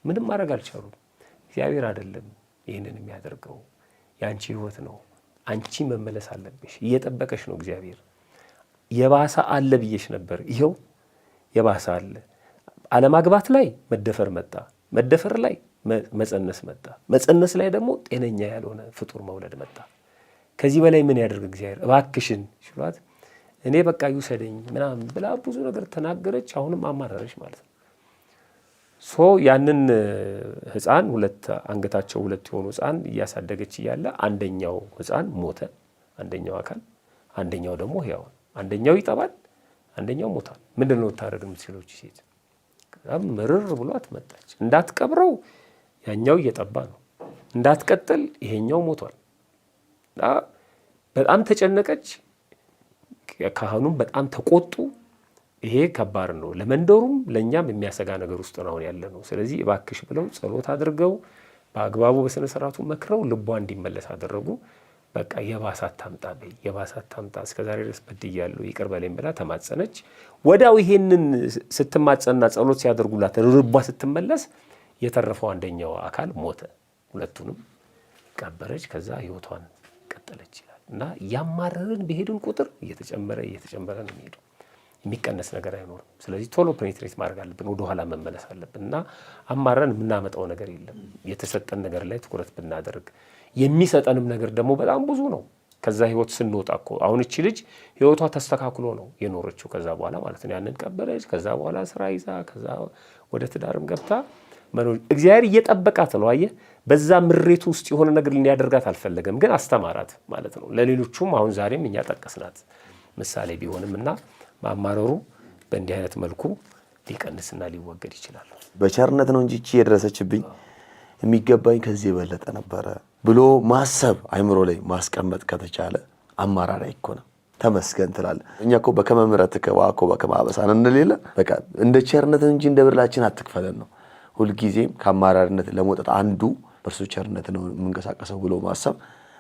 ምንም ማድረግ አልቻሉም። እግዚአብሔር አይደለም ይህንን የሚያደርገው፣ የአንቺ ህይወት ነው። አንቺ መመለስ አለብሽ። እየጠበቀሽ ነው እግዚአብሔር። የባሰ አለ ብዬሽ ነበር። ይኸው የባሰ አለ። አለማግባት ላይ መደፈር መጣ። መደፈር ላይ መጸነስ መጣ። መጸነስ ላይ ደግሞ ጤነኛ ያልሆነ ፍጡር መውለድ መጣ። ከዚህ በላይ ምን ያደርግ እግዚአብሔር? እባክሽን ሲሏት እኔ በቃ ይውሰደኝ ምናምን ብላ ብዙ ነገር ተናገረች። አሁንም አማራረች ማለት ነው። ያንን ህፃን አንገታቸው ሁለት የሆኑ ህፃን እያሳደገች እያለ አንደኛው ህፃን ሞተ። አንደኛው አካል፣ አንደኛው ደግሞ ህያው። አንደኛው ይጠባል፣ አንደኛው ሞታል። ምንድን ነው ታረግ የምትችለው ሴት? ምርር ብሏት መጣች። እንዳትቀብረው ያኛው እየጠባ ነው፣ እንዳትቀጥል ይሄኛው ሞቷል። በጣም ተጨነቀች። ካህኑም በጣም ተቆጡ። ይሄ ከባድ ነው፣ ለመንደሩም ለእኛም የሚያሰጋ ነገር ውስጥ ነው ያለ ነው። ስለዚህ እባክሽ ብለው ጸሎት አድርገው በአግባቡ በስነ ስርዓቱ መክረው ልቧ እንዲመለስ አደረጉ። በቃ የባሰ አታምጣ፣ እስከዛሬ ድረስ በድያለሁ ይቅር በለኝ ብላ ተማጸነች። ወዲያው ይሄንን ስትማጸንና ጸሎት ሲያደርጉላት ልቧ ስትመለስ የተረፈው አንደኛው አካል ሞተ። ሁለቱንም ቀበረች። ከዛ ህይወቷን ቀጠለች ይላል። እና ያማረርን በሄድን ቁጥር እየተጨመረ ነው የሚሄደው። የሚቀነስ ነገር አይኖርም። ስለዚህ ቶሎ ፔኔትሬት ማድረግ አለብን፣ ወደኋላ መመለስ አለብን። እና አማረን የምናመጣው ነገር የለም። የተሰጠን ነገር ላይ ትኩረት ብናደርግ የሚሰጠንም ነገር ደግሞ በጣም ብዙ ነው። ከዛ ህይወት ስንወጣ እኮ አሁን እቺ ልጅ ህይወቷ ተስተካክሎ ነው የኖረችው ከዛ በኋላ ማለት ነው። ያንን ቀበለች። ከዛ በኋላ ስራ ይዛ ከዛ ወደ ትዳርም ገብታ እግዚአብሔር እየጠበቃት ነው። አየህ፣ በዛ ምሬቱ ውስጥ የሆነ ነገር ሊያደርጋት አልፈለገም፣ ግን አስተማራት ማለት ነው። ለሌሎቹም አሁን ዛሬም እኛ ጠቀስናት ምሳሌ ቢሆንም እና ማማረሩ በእንዲህ አይነት መልኩ ሊቀንስና ሊወገድ ይችላል። በቸርነት ነው እንጂ እቺ የደረሰችብኝ የሚገባኝ ከዚህ የበለጠ ነበረ ብሎ ማሰብ አይምሮ ላይ ማስቀመጥ ከተቻለ አማራር አይኮንም። ተመስገን ትላለህ። እኛ እኮ በከመ ምሕረትከ ወአኮ በከመ አበሳነ እንደሌለ በቃ እንደ ቸርነት እንጂ እንደ በደላችን አትክፈለን ነው። ሁልጊዜም ከአማራርነት ለመውጣት አንዱ በእርሱ ቸርነት ነው የምንቀሳቀሰው ብሎ ማሰብ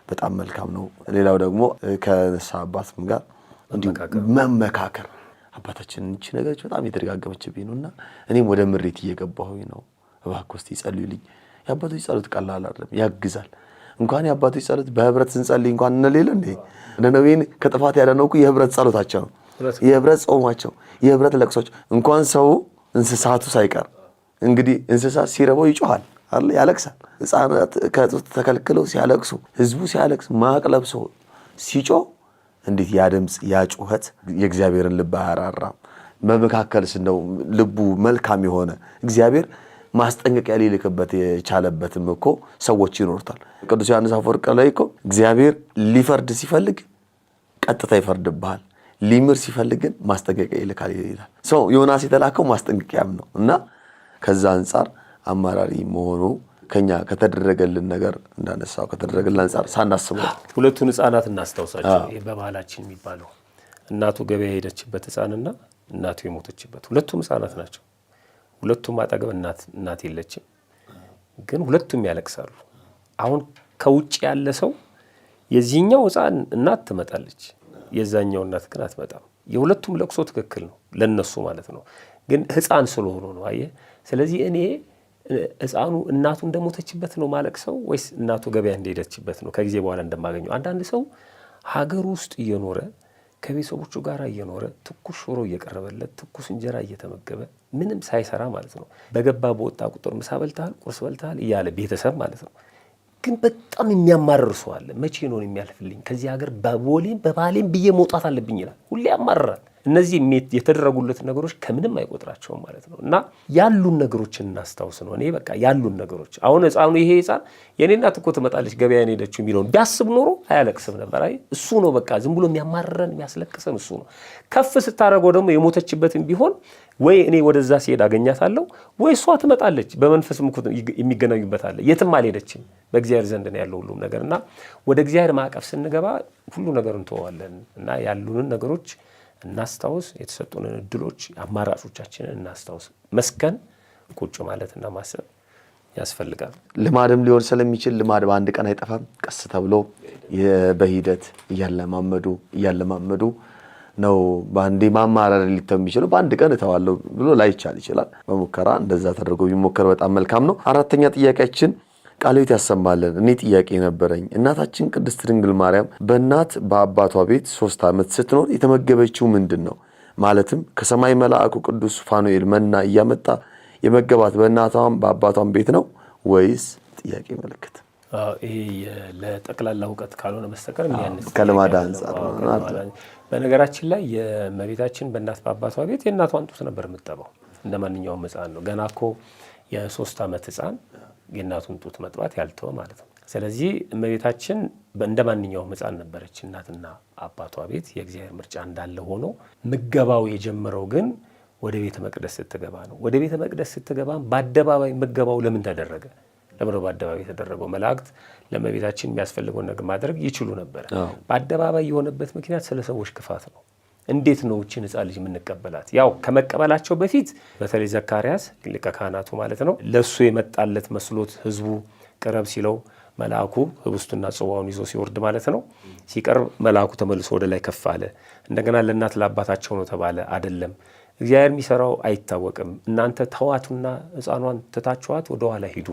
በጣም መልካም ነው። ሌላው ደግሞ ከነሳ አባትም ጋር እንዲሁ መመካከር። አባታችን እንቺ ነገሮች በጣም የተደጋገመችብኝ ነውና እኔም ወደ ምሬት እየገባሁኝ ነው፣ እባክዎ እስቲ ጸልዩልኝ። የአባቶች ጸሎት ቀላል አይደለም፣ ያግዛል። እንኳን የአባቶች ጸሎት በህብረት ስንጸልይ እንኳን እንሌለ እንዴ ነነዌን ከጥፋት ያዳነው እኮ የህብረት ጸሎታቸው ነው፣ የህብረት ጾማቸው፣ የህብረት ለቅሶች። እንኳን ሰው እንስሳቱ ሳይቀር እንግዲህ እንስሳት ሲረበው ይጮሃል አይደል፣ ያለቅሳል። ህፃናት ከጡት ተከልክለው ሲያለቅሱ፣ ህዝቡ ሲያለቅስ ማቅ ለብሶ ሲጮህ እንዴት ያ ድምፅ ያ ጩኸት የእግዚአብሔርን ልብ አያራራም? በመካከልስ ነው ልቡ መልካም የሆነ እግዚአብሔር ማስጠንቀቂያ ሊልክበት የቻለበትም እኮ ሰዎች ይኖርታል። ቅዱስ ዮሐንስ አፈወርቅ ላይ እኮ እግዚአብሔር ሊፈርድ ሲፈልግ ቀጥታ ይፈርድብሃል፣ ሊምር ሲፈልግ ግን ማስጠንቀቂያ ይልካል ይላል። ሰው ዮናስ የተላከው ማስጠንቀቂያም ነው እና ከዛ አንጻር አማራሪ መሆኑ ከኛ ከተደረገልን ነገር እንዳነሳው ከተደረገልን አንጻር ሳናስበው ሁለቱን ህፃናት እናስታውሳቸው። ይሄ በባህላችን የሚባለው እናቱ ገበያ ሄደችበት ህፃንና እናቱ የሞተችበት ሁለቱም ህፃናት ናቸው። ሁለቱም አጠገብ እናት የለችም፣ ግን ሁለቱም ያለቅሳሉ። አሁን ከውጭ ያለ ሰው የዚህኛው ህፃን እናት ትመጣለች፣ የዛኛው እናት ግን አትመጣም። የሁለቱም ለቅሶ ትክክል ነው ለነሱ ማለት ነው፣ ግን ህፃን ስለሆኑ ነው። አየህ፣ ስለዚህ እኔ ህፃኑ እናቱ እንደሞተችበት ነው ማለቅሰው ወይስ እናቱ ገበያ እንደሄደችበት ነው ከጊዜ በኋላ እንደማገኘው? አንዳንድ ሰው ሀገር ውስጥ እየኖረ ከቤተሰቦቹ ጋር እየኖረ ትኩስ ሽሮ እየቀረበለት ትኩስ እንጀራ እየተመገበ ምንም ሳይሰራ ማለት ነው። በገባ በወጣ ቁጥር ምሳ በልተሃል፣ ቁርስ በልተሃል እያለ ቤተሰብ ማለት ነው። ግን በጣም የሚያማርር ሰው አለ። መቼ ነው የሚያልፍልኝ? ከዚህ ሀገር በባሌም ብዬ መውጣት አለብኝ ይላል። ሁሌ ያማርራል። እነዚህ የተደረጉለት ነገሮች ከምንም አይቆጥራቸውም ማለት ነው። እና ያሉን ነገሮችን እናስታውስ ነው። እኔ በቃ ያሉን ነገሮች አሁን ህፃኑ ይሄ ህፃን የኔ እናት እኮ ትመጣለች ገበያ ሄደችው የሚለውን ቢያስብ ኖሮ አያለቅስም ነበር። አይ እሱ ነው በቃ ዝም ብሎ የሚያማርረን የሚያስለቅሰን እሱ ነው። ከፍ ስታደርገው ደግሞ የሞተችበትን ቢሆን ወይ እኔ ወደዛ ሲሄድ አገኛታለሁ ወይ እሷ ትመጣለች። በመንፈስ ምኩት የሚገናኙበት አለ። የትም አልሄደችም። በእግዚአብሔር ዘንድ ነው ያለው ሁሉም ነገር እና ወደ እግዚአብሔር ማዕቀፍ ስንገባ ሁሉ ነገር እንተዋለን እና ያሉንን ነገሮች እናስታውስ። የተሰጡንን እድሎች አማራጮቻችንን እናስታውስ። መስከን ቁጭ ማለትና ማሰብ ያስፈልጋል። ልማድም ሊሆን ስለሚችል ልማድ በአንድ ቀን አይጠፋም። ቀስ ተብሎ በሂደት እያለማመዱ ነው በአንዴ ማማረር ሊተው የሚችለው። በአንድ ቀን እተዋለሁ ብሎ ላይቻል ይችላል። በሙከራ እንደዛ ተደርጎ ቢሞከር በጣም መልካም ነው። አራተኛ ጥያቄያችን ቃለ ሕይወት ያሰማልን። እኔ ጥያቄ ነበረኝ። እናታችን ቅድስት ድንግል ማርያም በእናት በአባቷ ቤት 3 ዓመት ስትኖር የተመገበችው ምንድን ነው? ማለትም ከሰማይ መልአኩ ቅዱስ ፋኑኤል መና እያመጣ የመገባት በእናቷም በአባቷም ቤት ነው ወይስ? ጥያቄ ምልክት። ይሄ ለጠቅላላ እውቀት ካልሆነ መስተቀር ከልማድ አንጻር። በነገራችን ላይ የእመቤታችን በእናት በአባቷ ቤት የእናቷን ጡት ነበር የምትጠባው እንደ ማንኛውም ሕፃን ነው። ገና እኮ የ3 ዓመት ሕፃን የእናቱን ጡት መጥባት ያልተወ ማለት ነው። ስለዚህ እመቤታችን እንደ ማንኛውም ሕፃን ነበረች እናትና አባቷ ቤት። የእግዚአብሔር ምርጫ እንዳለ ሆኖ ምገባው የጀመረው ግን ወደ ቤተ መቅደስ ስትገባ ነው። ወደ ቤተ መቅደስ ስትገባ በአደባባይ ምገባው ለምን ተደረገ? ለምን በአደባባይ የተደረገው? መላእክት ለእመቤታችን የሚያስፈልገውን ነገር ማድረግ ይችሉ ነበር። በአደባባይ የሆነበት ምክንያት ስለ ሰዎች ክፋት ነው። እንዴት ነው እቺን ሕፃን ልጅ የምንቀበላት? ያው ከመቀበላቸው በፊት በተለይ ዘካርያስ ሊቀ ካህናቱ ማለት ነው ለሱ የመጣለት መስሎት ህዝቡ ቅረብ ሲለው መልአኩ ህብስቱና ጽዋውን ይዞ ሲወርድ ማለት ነው ሲቀርብ መልአኩ ተመልሶ ወደ ላይ ከፍ አለ። እንደገና ለእናት ለአባታቸው ነው ተባለ። አይደለም እግዚአብሔር የሚሰራው አይታወቅም። እናንተ ተዋቱና ሕፃኗን ትታችኋት ወደ ኋላ ሂዱ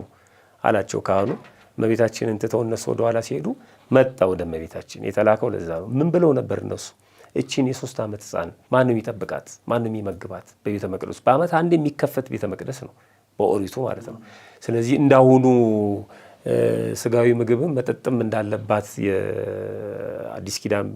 አላቸው ካህኑ። እመቤታችንን ትተው እነሱ ወደ ኋላ ሲሄዱ መጣ ወደ እመቤታችን። የተላከው ለዛ ነው። ምን ብለው ነበር እነሱ? እቺን የ3 ዓመት ሕፃን ማንም ይጠብቃት? ማንም ይመግባት? በቤተ መቅደስ በዓመት አንድ የሚከፈት ቤተ መቅደስ ነው በኦሪቱ ማለት ነው። ስለዚህ እንዳሁኑ ስጋዊ ምግብም መጠጥም እንዳለባት የአዲስ ኪዳን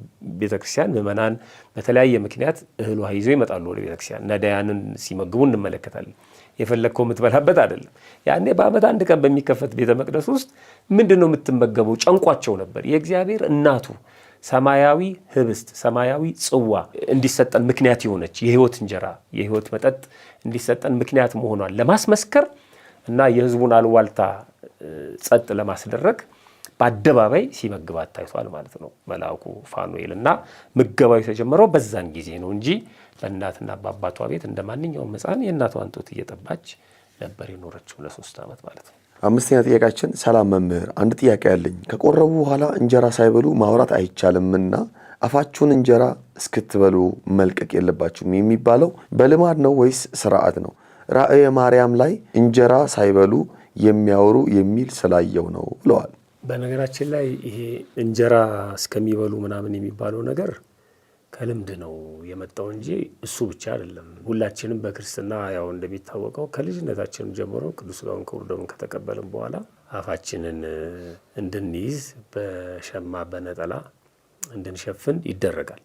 ቤተክርስቲያን ምዕመናን በተለያየ ምክንያት እህል ውሃ ይዘው ይመጣሉ ወደ ቤተክርስቲያን። ነዳያንን ሲመግቡ እንመለከታለን። የፈለግከው የምትበላበት አይደለም። ያኔ በዓመት አንድ ቀን በሚከፈት ቤተ መቅደስ ውስጥ ምንድን ነው የምትመገበው? ጨንቋቸው ነበር። የእግዚአብሔር እናቱ ሰማያዊ ህብስት ሰማያዊ ጽዋ እንዲሰጠን ምክንያት የሆነች የህይወት እንጀራ የህይወት መጠጥ እንዲሰጠን ምክንያት መሆኗን ለማስመስከር እና የህዝቡን አልዋልታ ጸጥ ለማስደረግ በአደባባይ ሲመግባት ታይቷል ማለት ነው መልአኩ ፋኑኤል። እና ምገባው የተጀመረው በዛን ጊዜ ነው እንጂ በእናትና በአባቷ ቤት እንደ ማንኛውም ሕፃን የእናቷን ጡት እየጠባች ነበር የኖረችው ለ3 ዓመት ማለት ነው። አምስተኛ ጥያቄያችን፣ ሰላም መምህር፣ አንድ ጥያቄ ያለኝ። ከቆረቡ በኋላ እንጀራ ሳይበሉ ማውራት አይቻልምና አፋችሁን እንጀራ እስክትበሉ መልቀቅ የለባችሁም የሚባለው በልማድ ነው ወይስ ስርዓት ነው? ራእየ ማርያም ላይ እንጀራ ሳይበሉ የሚያወሩ የሚል ስላየው ነው ብለዋል። በነገራችን ላይ ይሄ እንጀራ እስከሚበሉ ምናምን የሚባለው ነገር ከልምድ ነው የመጣው እንጂ እሱ ብቻ አይደለም። ሁላችንም በክርስትና ያው እንደሚታወቀው ከልጅነታችን ጀምሮ ቅዱስ ሥጋውን ክቡር ደሙን ከተቀበልን በኋላ አፋችንን እንድንይዝ በሸማ በነጠላ እንድንሸፍን ይደረጋል።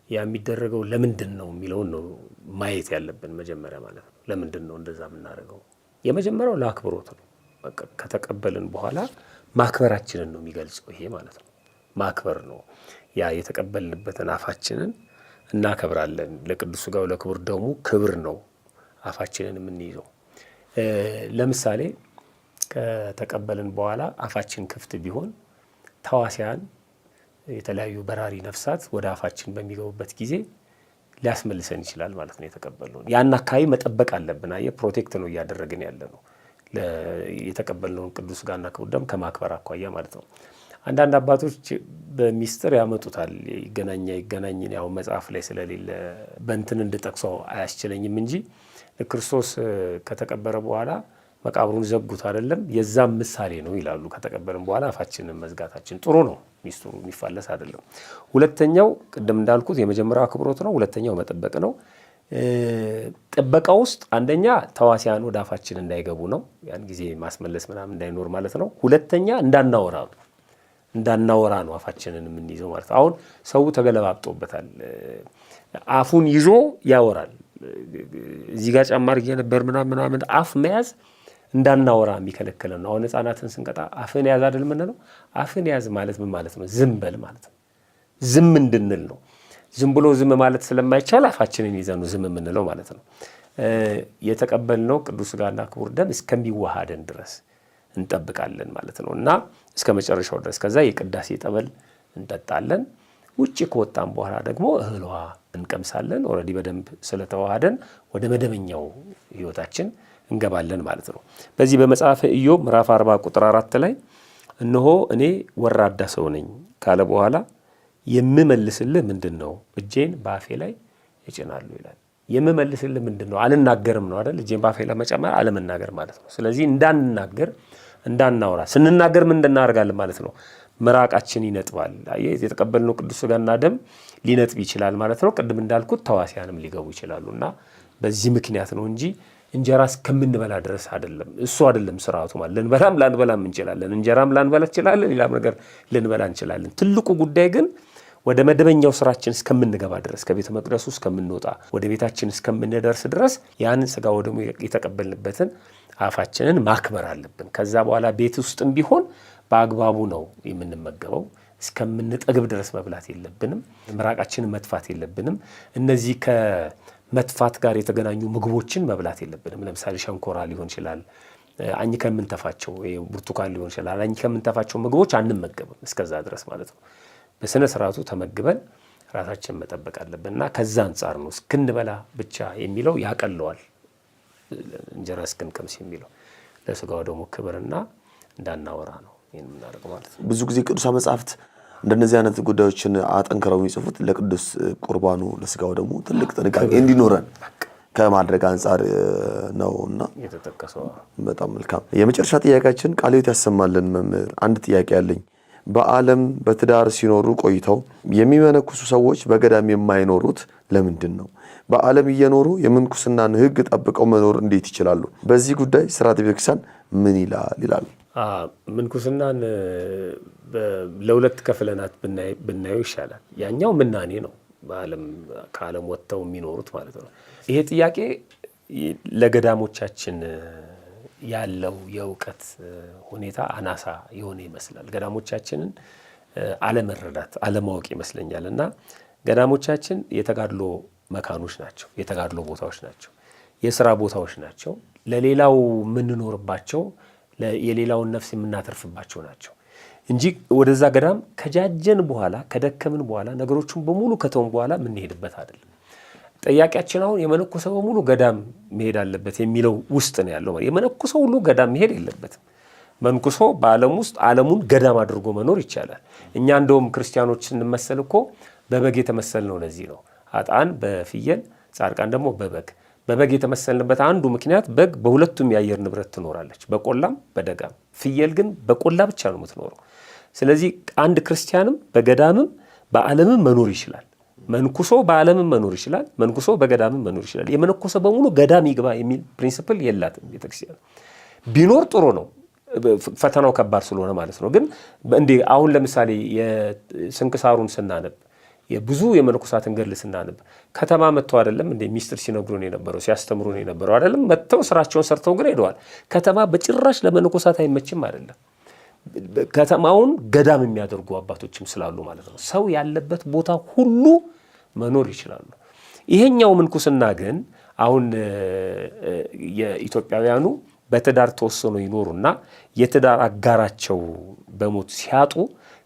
ያ የሚደረገው ለምንድን ነው የሚለውን ነው ማየት ያለብን መጀመሪያ ማለት ነው። ለምንድን ነው እንደዛ የምናደርገው? የመጀመሪያው ለአክብሮት ነው። በቃ ከተቀበልን በኋላ ማክበራችንን ነው የሚገልጸው ይሄ ማለት ነው። ማክበር ነው። ያ የተቀበልንበትን አፋችንን እናከብራለን። ለቅዱስ ሥጋው ለክቡር ደሙ ክብር ነው አፋችንን የምንይዘው። ለምሳሌ ከተቀበልን በኋላ አፋችን ክፍት ቢሆን ተዋሲያን የተለያዩ በራሪ ነፍሳት ወደ አፋችን በሚገቡበት ጊዜ ሊያስመልሰን ይችላል ማለት ነው። የተቀበልነው ያን አካባቢ መጠበቅ አለብን። አየህ ፕሮቴክት ነው እያደረግን ያለ ነው የተቀበልነውን ቅዱስ ሥጋና ክቡር ደም ከማክበር አኳያ ማለት ነው። አንዳንድ አባቶች በሚስጥር ያመጡታል። ይገናኝን ያው መጽሐፍ ላይ ስለሌለ በእንትን እንድጠቅሰው አያስችለኝም እንጂ ክርስቶስ ከተቀበረ በኋላ መቃብሩን ዘጉት አይደለም? የዛም ምሳሌ ነው ይላሉ። ከተቀበልን በኋላ አፋችንን መዝጋታችን ጥሩ ነው። ሚስቱ የሚፋለስ አይደለም። ሁለተኛው ቅድም እንዳልኩት የመጀመሪያው አክብሮት ነው። ሁለተኛው መጠበቅ ነው። ጥበቃ ውስጥ አንደኛ ተዋሲያን ወደ አፋችን እንዳይገቡ ነው። ያን ጊዜ ማስመለስ ምናምን እንዳይኖር ማለት ነው። ሁለተኛ እንዳናወራ ነው አፋችንን የምንይዘው ማለት ነው። አሁን ሰው ተገለባብጦበታል። አፉን ይዞ ያወራል። እዚህ ጋር ጫማ አድርጌ ነበር ምናምን አፍ መያዝ እንዳናወራ የሚከለክለን ነው። አሁን ህፃናትን ስንቀጣ አፍን ያዝ አይደል የምንለው? አፍን ያዝ ማለት ምን ማለት ነው? ዝም በል ማለት ነው። ዝም እንድንል ነው። ዝም ብሎ ዝም ማለት ስለማይቻል አፋችንን ይዘን ዝም የምንለው ማለት ነው። የተቀበልነው ቅዱስ ሥጋና ክቡር ደም እስከሚዋሃደን ድረስ እንጠብቃለን ማለት ነው እና እስከ መጨረሻው ድረስ ከዛ የቅዳሴ ጠበል እንጠጣለን። ውጭ ከወጣን በኋላ ደግሞ እህሏ እንቀምሳለን። ኦልሬዲ በደንብ ስለተዋሃደን ወደ መደበኛው ህይወታችን እንገባለን ማለት ነው። በዚህ በመጽሐፈ ኢዮብ ምዕራፍ 40 ቁጥር 4 ላይ እነሆ እኔ ወራዳ ሰው ነኝ ካለ በኋላ የምመልስልህ ምንድን ነው? እጄን በአፌ ላይ እጭናለሁ ይላል። የምመልስልህ ምንድን ነው? አልናገርም ነው አይደል? እጄን በአፌ ላይ መጨመር አለመናገር ማለት ነው። ስለዚህ እንዳናወራ ስንናገር ምን እናደርጋለን ማለት ነው? ምራቃችን ይነጥባል። የተቀበልነው ቅዱስ ሥጋና ደም ሊነጥብ ይችላል ማለት ነው። ቅድም እንዳልኩት ተዋሲያንም ሊገቡ ይችላሉና በዚህ ምክንያት ነው እንጂ እንጀራ እስከምንበላ ድረስ አይደለም። እሱ አይደለም ስርዓቱ ማለት ልንበላም ላንበላም እንችላለን። እንጀራም ላንበላ እንችላለን፣ ሌላም ነገር ልንበላ እንችላለን። ትልቁ ጉዳይ ግን ወደ መደበኛው ስራችን እስከምንገባ ድረስ ከቤተ መቅደሱ እስከምንወጣ ወደ ቤታችን እስከምንደርስ ድረስ ያንን ሥጋ ወደሙ የተቀበልንበትን አፋችንን ማክበር አለብን። ከዛ በኋላ ቤት ውስጥም ቢሆን በአግባቡ ነው የምንመገበው። እስከምንጠግብ ድረስ መብላት የለብንም። ምራቃችንን መጥፋት የለብንም። እነዚህ ከመጥፋት ጋር የተገናኙ ምግቦችን መብላት የለብንም። ለምሳሌ ሸንኮራ ሊሆን ይችላል፣ አኝ ከምንተፋቸው ብርቱካን ሊሆን ይችላል። አኝ ከምንተፋቸው ምግቦች አንመገብም እስከዛ ድረስ ማለት ነው። በስነ ስርዓቱ ተመግበን ራሳችን መጠበቅ አለብንና ከዛ አንጻር ነው እስክንበላ ብቻ የሚለው ያቀለዋል። እንጀራ እስክንቀምስ የሚለው ለሥጋው ደግሞ ክብርና እንዳናወራ ነው ይሄን የምናደርገው ማለት ነው። ብዙ ጊዜ ቅዱሳን መጻሕፍት እንደነዚህ አይነት ጉዳዮችን አጠንክረው የሚጽፉት ለቅዱስ ቁርባኑ ለሥጋው ደግሞ ትልቅ ጥንቃቄ እንዲኖረን ከማድረግ አንጻር ነውና የተጠቀሰው። በጣም መልካም። የመጨረሻ ጥያቄያችን ቃለ ሕይወት ያሰማልን መምህር፣ አንድ ጥያቄ ያለኝ በዓለም በትዳር ሲኖሩ ቆይተው የሚመነኩሱ ሰዎች በገዳም የማይኖሩት ለምንድን ነው? በዓለም እየኖሩ የምንኩስናን ሕግ ጠብቀው መኖር እንዴት ይችላሉ? በዚህ ጉዳይ ሥርዓተ ቤተክርስቲያን ምን ይላሉ? ምንኩስናን ለሁለት ከፍለናት ብናየው ይሻላል። ያኛው ምናኔ ነው፣ ከዓለም ወጥተው የሚኖሩት ማለት ነው። ይሄ ጥያቄ ለገዳሞቻችን ያለው የእውቀት ሁኔታ አናሳ የሆነ ይመስላል። ገዳሞቻችንን አለመረዳት አለማወቅ ይመስለኛል። እና ገዳሞቻችን የተጋድሎ መካኖች ናቸው፣ የተጋድሎ ቦታዎች ናቸው፣ የሥራ ቦታዎች ናቸው። ለሌላው የምንኖርባቸው የሌላውን ነፍስ የምናተርፍባቸው ናቸው እንጂ ወደዛ ገዳም ከጃጀን በኋላ ከደከምን በኋላ ነገሮችን በሙሉ ከተውን በኋላ የምንሄድበት አይደለም። ጥያቄያችን አሁን የመነኮሰ በሙሉ ገዳም መሄድ አለበት የሚለው ውስጥ ነው ያለው። የመነኮሰ ሁሉ ገዳም መሄድ የለበትም። መንኩሶ በዓለም ውስጥ ዓለሙን ገዳም አድርጎ መኖር ይቻላል። እኛ እንደውም ክርስቲያኖች ስንመሰል እኮ በበግ የተመሰል ነው። ለዚህ ነው ኃጥአን በፍየል ጻድቃን ደግሞ በበግ የተመሰልንበት አንዱ ምክንያት በግ በሁለቱም የአየር ንብረት ትኖራለች፣ በቆላም በደጋም። ፍየል ግን በቆላ ብቻ ነው የምትኖረው። ስለዚህ አንድ ክርስቲያንም በገዳምም በዓለምም መኖር ይችላል። መንኩሶ በዓለምም መኖር ይችላል፣ መንኩሶ በገዳምም መኖር ይችላል። የመነኮሰ በሙሉ ገዳም ይግባ የሚል ፕሪንሲፕል የላትም ቤተክርስቲያን። ቢኖር ጥሩ ነው፣ ፈተናው ከባድ ስለሆነ ማለት ነው። ግን እንዴ አሁን ለምሳሌ የስንክሳሩን ስናነብ የብዙ የመነኮሳትን ገድል ስናነብ ከተማ መጥተው አይደለም እንደ ሚስጥር ሲነግሩን የነበረው ሲያስተምሩን የነበረው አይደለም። መጥተው ስራቸውን ሰርተው ግን ሄደዋል። ከተማ በጭራሽ ለመነኮሳት አይመችም አይደለም። ከተማውን ገዳም የሚያደርጉ አባቶችም ስላሉ ማለት ነው። ሰው ያለበት ቦታ ሁሉ መኖር ይችላሉ። ይሄኛው ምንኩስና ግን አሁን የኢትዮጵያውያኑ በትዳር ተወሰኑ ይኖሩና የትዳር አጋራቸው በሞት ሲያጡ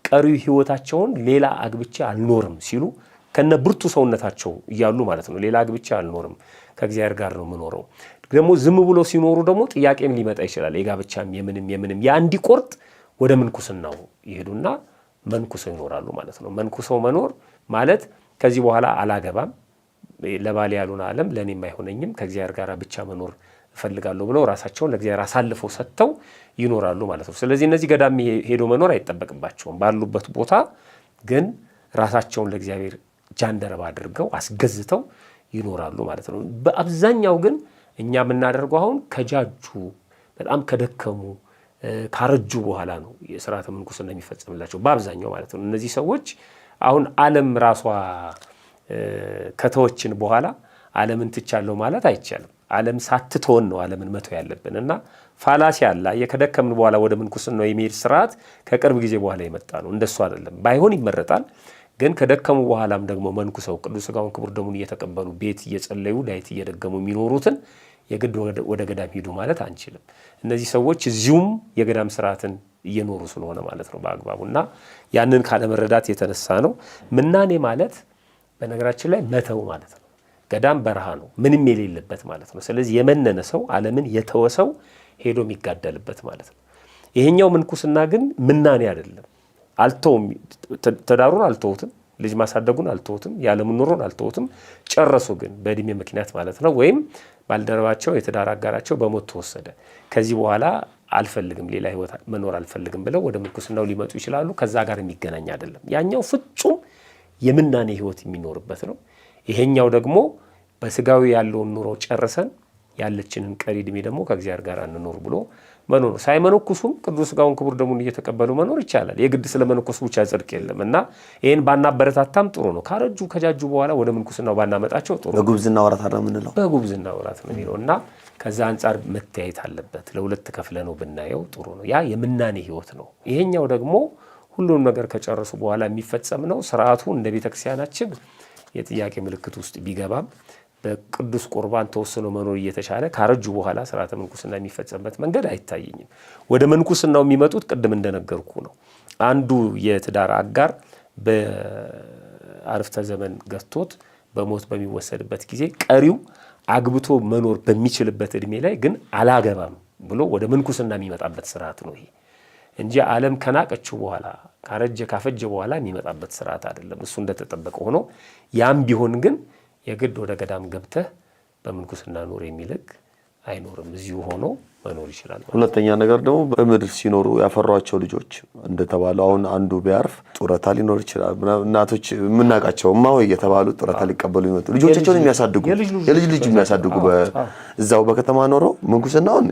ቀሪው ህይወታቸውን ሌላ አግብቼ አልኖርም ሲሉ ከነ ብርቱ ሰውነታቸው እያሉ ማለት ነው። ሌላ አግብቼ አልኖርም ከእግዚአብሔር ጋር ነው የምኖረው። ደግሞ ዝም ብሎ ሲኖሩ ደግሞ ጥያቄም ሊመጣ ይችላል። የጋብቻም የምንም ያ እንዲቆርጥ ወደ ምንኩስናው ይሄዱና መንኩሰው ይኖራሉ ማለት ነው። መንኩሰው መኖር ማለት ከዚህ በኋላ አላገባም፣ ለባሌ ያሉን ዓለም ለኔም አይሆነኝም፣ ከእግዚአብሔር ጋር ብቻ መኖር እፈልጋለሁ ብለው ራሳቸውን ለእግዚአብሔር አሳልፈው ሰጥተው ይኖራሉ ማለት ነው። ስለዚህ እነዚህ ገዳም ሄዶ መኖር አይጠበቅባቸውም። ባሉበት ቦታ ግን ራሳቸውን ለእግዚአብሔር ጃንደረባ አድርገው አስገዝተው ይኖራሉ ማለት ነው። በአብዛኛው ግን እኛ የምናደርገው አሁን ከጃጁ በጣም ከደከሙ ካረጁ በኋላ ነው የሥርዓተ ምንኩስና የሚፈጸምላቸው በአብዛኛው ማለት ነው። እነዚህ ሰዎች አሁን ዓለም ራሷ ከተወችን በኋላ ዓለምን ትቻለሁ ማለት አይቻልም። ዓለም ሳትተወን ነው ዓለምን መተው ያለብን እና ፋላሲ አለ። የከደከምን በኋላ ወደ ምንኩስናው የሚሄድ ስርዓት ከቅርብ ጊዜ በኋላ የመጣ ነው። እንደሱ አይደለም። ባይሆን ይመረጣል። ግን ከደከሙ በኋላም ደግሞ መንኩሰው ቅዱስ ሥጋውን ክቡር ደሙን እየተቀበሉ ቤት እየጸለዩ ዳዊት እየደገሙ የሚኖሩትን የግድ ወደ ገዳም ሂዱ ማለት አንችልም። እነዚህ ሰዎች እዚሁም የገዳም ስርዓትን እየኖሩ ስለሆነ ማለት ነው በአግባቡና ያንን ካለመረዳት የተነሳ ነው። ምናኔ ማለት በነገራችን ላይ መተው ማለት ነው። ገዳም በረሃ ነው፣ ምንም የሌለበት ማለት ነው። ስለዚህ የመነነ ሰው ዓለምን የተወ ሰው ሄዶ የሚጋደልበት ማለት ነው። ይሄኛው ምንኩስና ግን ምናኔ አይደለም። አልተውም፣ ትዳሩን አልተውትም፣ ልጅ ማሳደጉን አልተውትም፣ የዓለምን ኑሮን አልተውትም። ጨረሱ ግን በእድሜ ምክንያት ማለት ነው። ወይም ባልደረባቸው የትዳር አጋራቸው በሞት ተወሰደ። ከዚህ በኋላ አልፈልግም፣ ሌላ ህይወት መኖር አልፈልግም ብለው ወደ ምንኩስናው ሊመጡ ይችላሉ። ከዛ ጋር የሚገናኝ አይደለም። ያኛው ፍጹም የምናኔ ህይወት የሚኖርበት ነው። ይሄኛው ደግሞ በስጋዊ ያለውን ኑሮ ጨርሰን ያለችንን ቀሪ እድሜ ደግሞ ከእግዚአብሔር ጋር እንኖር ብሎ መኖር ነው። ሳይመነኩሱም ቅዱስ ሥጋውን ክቡር ደሙን እየተቀበሉ መኖር ይቻላል። የግድ ስለመነኩሱ ብቻ ጽድቅ የለም እና ይሄን ባናበረታታም ጥሩ ነው። ካረጁ ከጃጁ በኋላ ወደ ምንኩስናው ባናመጣቸው ጥሩ ነው። በጉብዝና ወራት ነው የምንለው። በጉብዝና ወራት ነው የሚለው እና ከዛ አንጻር መታየት አለበት። ለሁለት ከፍለ ነው ብናየው ጥሩ ነው። ያ የምናኔ ህይወት ነው። ይሄኛው ደግሞ ሁሉም ነገር ከጨረሱ በኋላ የሚፈጸም ነው። ስርዓቱ እንደ ቤተክርስቲያናችን የጥያቄ ምልክት ውስጥ ቢገባም በቅዱስ ቁርባን ተወስኖ መኖር እየተቻለ ካረጁ በኋላ ስርዓተ ምንኩስና የሚፈጸምበት መንገድ አይታየኝም። ወደ ምንኩስናው የሚመጡት ቅድም እንደነገርኩ ነው። አንዱ የትዳር አጋር በአረፍተ ዘመን ገፍቶት በሞት በሚወሰድበት ጊዜ ቀሪው አግብቶ መኖር በሚችልበት እድሜ ላይ ግን አላገባም ብሎ ወደ ምንኩስና የሚመጣበት ስርዓት ነው ይሄ እንጂ ዓለም ከናቀችው በኋላ ካፈጀ በኋላ የሚመጣበት ስርዓት አይደለም። እሱ እንደተጠበቀ ሆኖ ያም ቢሆን ግን የግድ ወደ ገዳም ገብተህ በምንኩስና ኑር የሚል ሕግ አይኖርም። እዚሁ ሆኖ መኖር ይችላል። ሁለተኛ ነገር ደግሞ በምድር ሲኖሩ ያፈሯቸው ልጆች እንደተባለው አሁን አንዱ ቢያርፍ ጡረታ ሊኖር ይችላል። እናቶች የምናውቃቸው እማሆይ እየተባሉ ጡረታ ሊቀበሉ ይመጡ ልጆቻቸውን የሚያሳድጉ የልጅ ልጅ የሚያሳድጉ እዛው በከተማ ኖረው ምንኩስናውን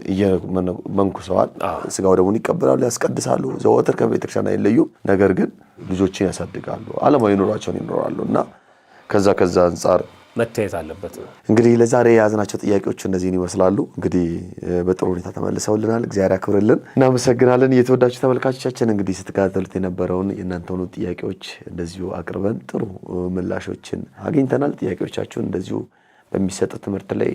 መንኩሰዋል። ሥጋው ደሙን ይቀበላሉ፣ ያስቀድሳሉ። ዘወትር ከቤተክርስቲያን አይለዩም። ነገር ግን ልጆችን ያሳድጋሉ፣ ዓለማዊ ኑሯቸውን ይኖራሉ እና ከዛ አንጻር መታየት አለበት። እንግዲህ ለዛሬ የያዝናቸው ጥያቄዎች እነዚህን ይመስላሉ። እንግዲህ በጥሩ ሁኔታ ተመልሰውልናል። እግዚአብሔር ያክብርልን። እናመሰግናለን። የተወዳጁ ተመልካቾቻችን እንግዲህ ስትከታተሉት የነበረውን የእናንተኑ ጥያቄዎች እንደዚሁ አቅርበን ጥሩ ምላሾችን አግኝተናል። ጥያቄዎቻችሁን እንደዚሁ በሚሰጠው ትምህርት ላይ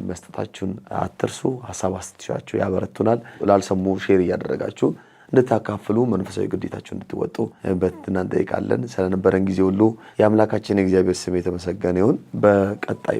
መስጠታችሁን አትርሱ። ሀሳብ አስተያየቶቻችሁ ያበረቱናል። ላልሰሙ ሼር እያደረጋችሁ እንድታካፍሉ መንፈሳዊ ግዴታችሁ እንድትወጡ በትህትና እንጠይቃለን። ስለነበረን ጊዜ ሁሉ የአምላካችን የእግዚአብሔር ስም የተመሰገነ ይሁን። በቀጣይ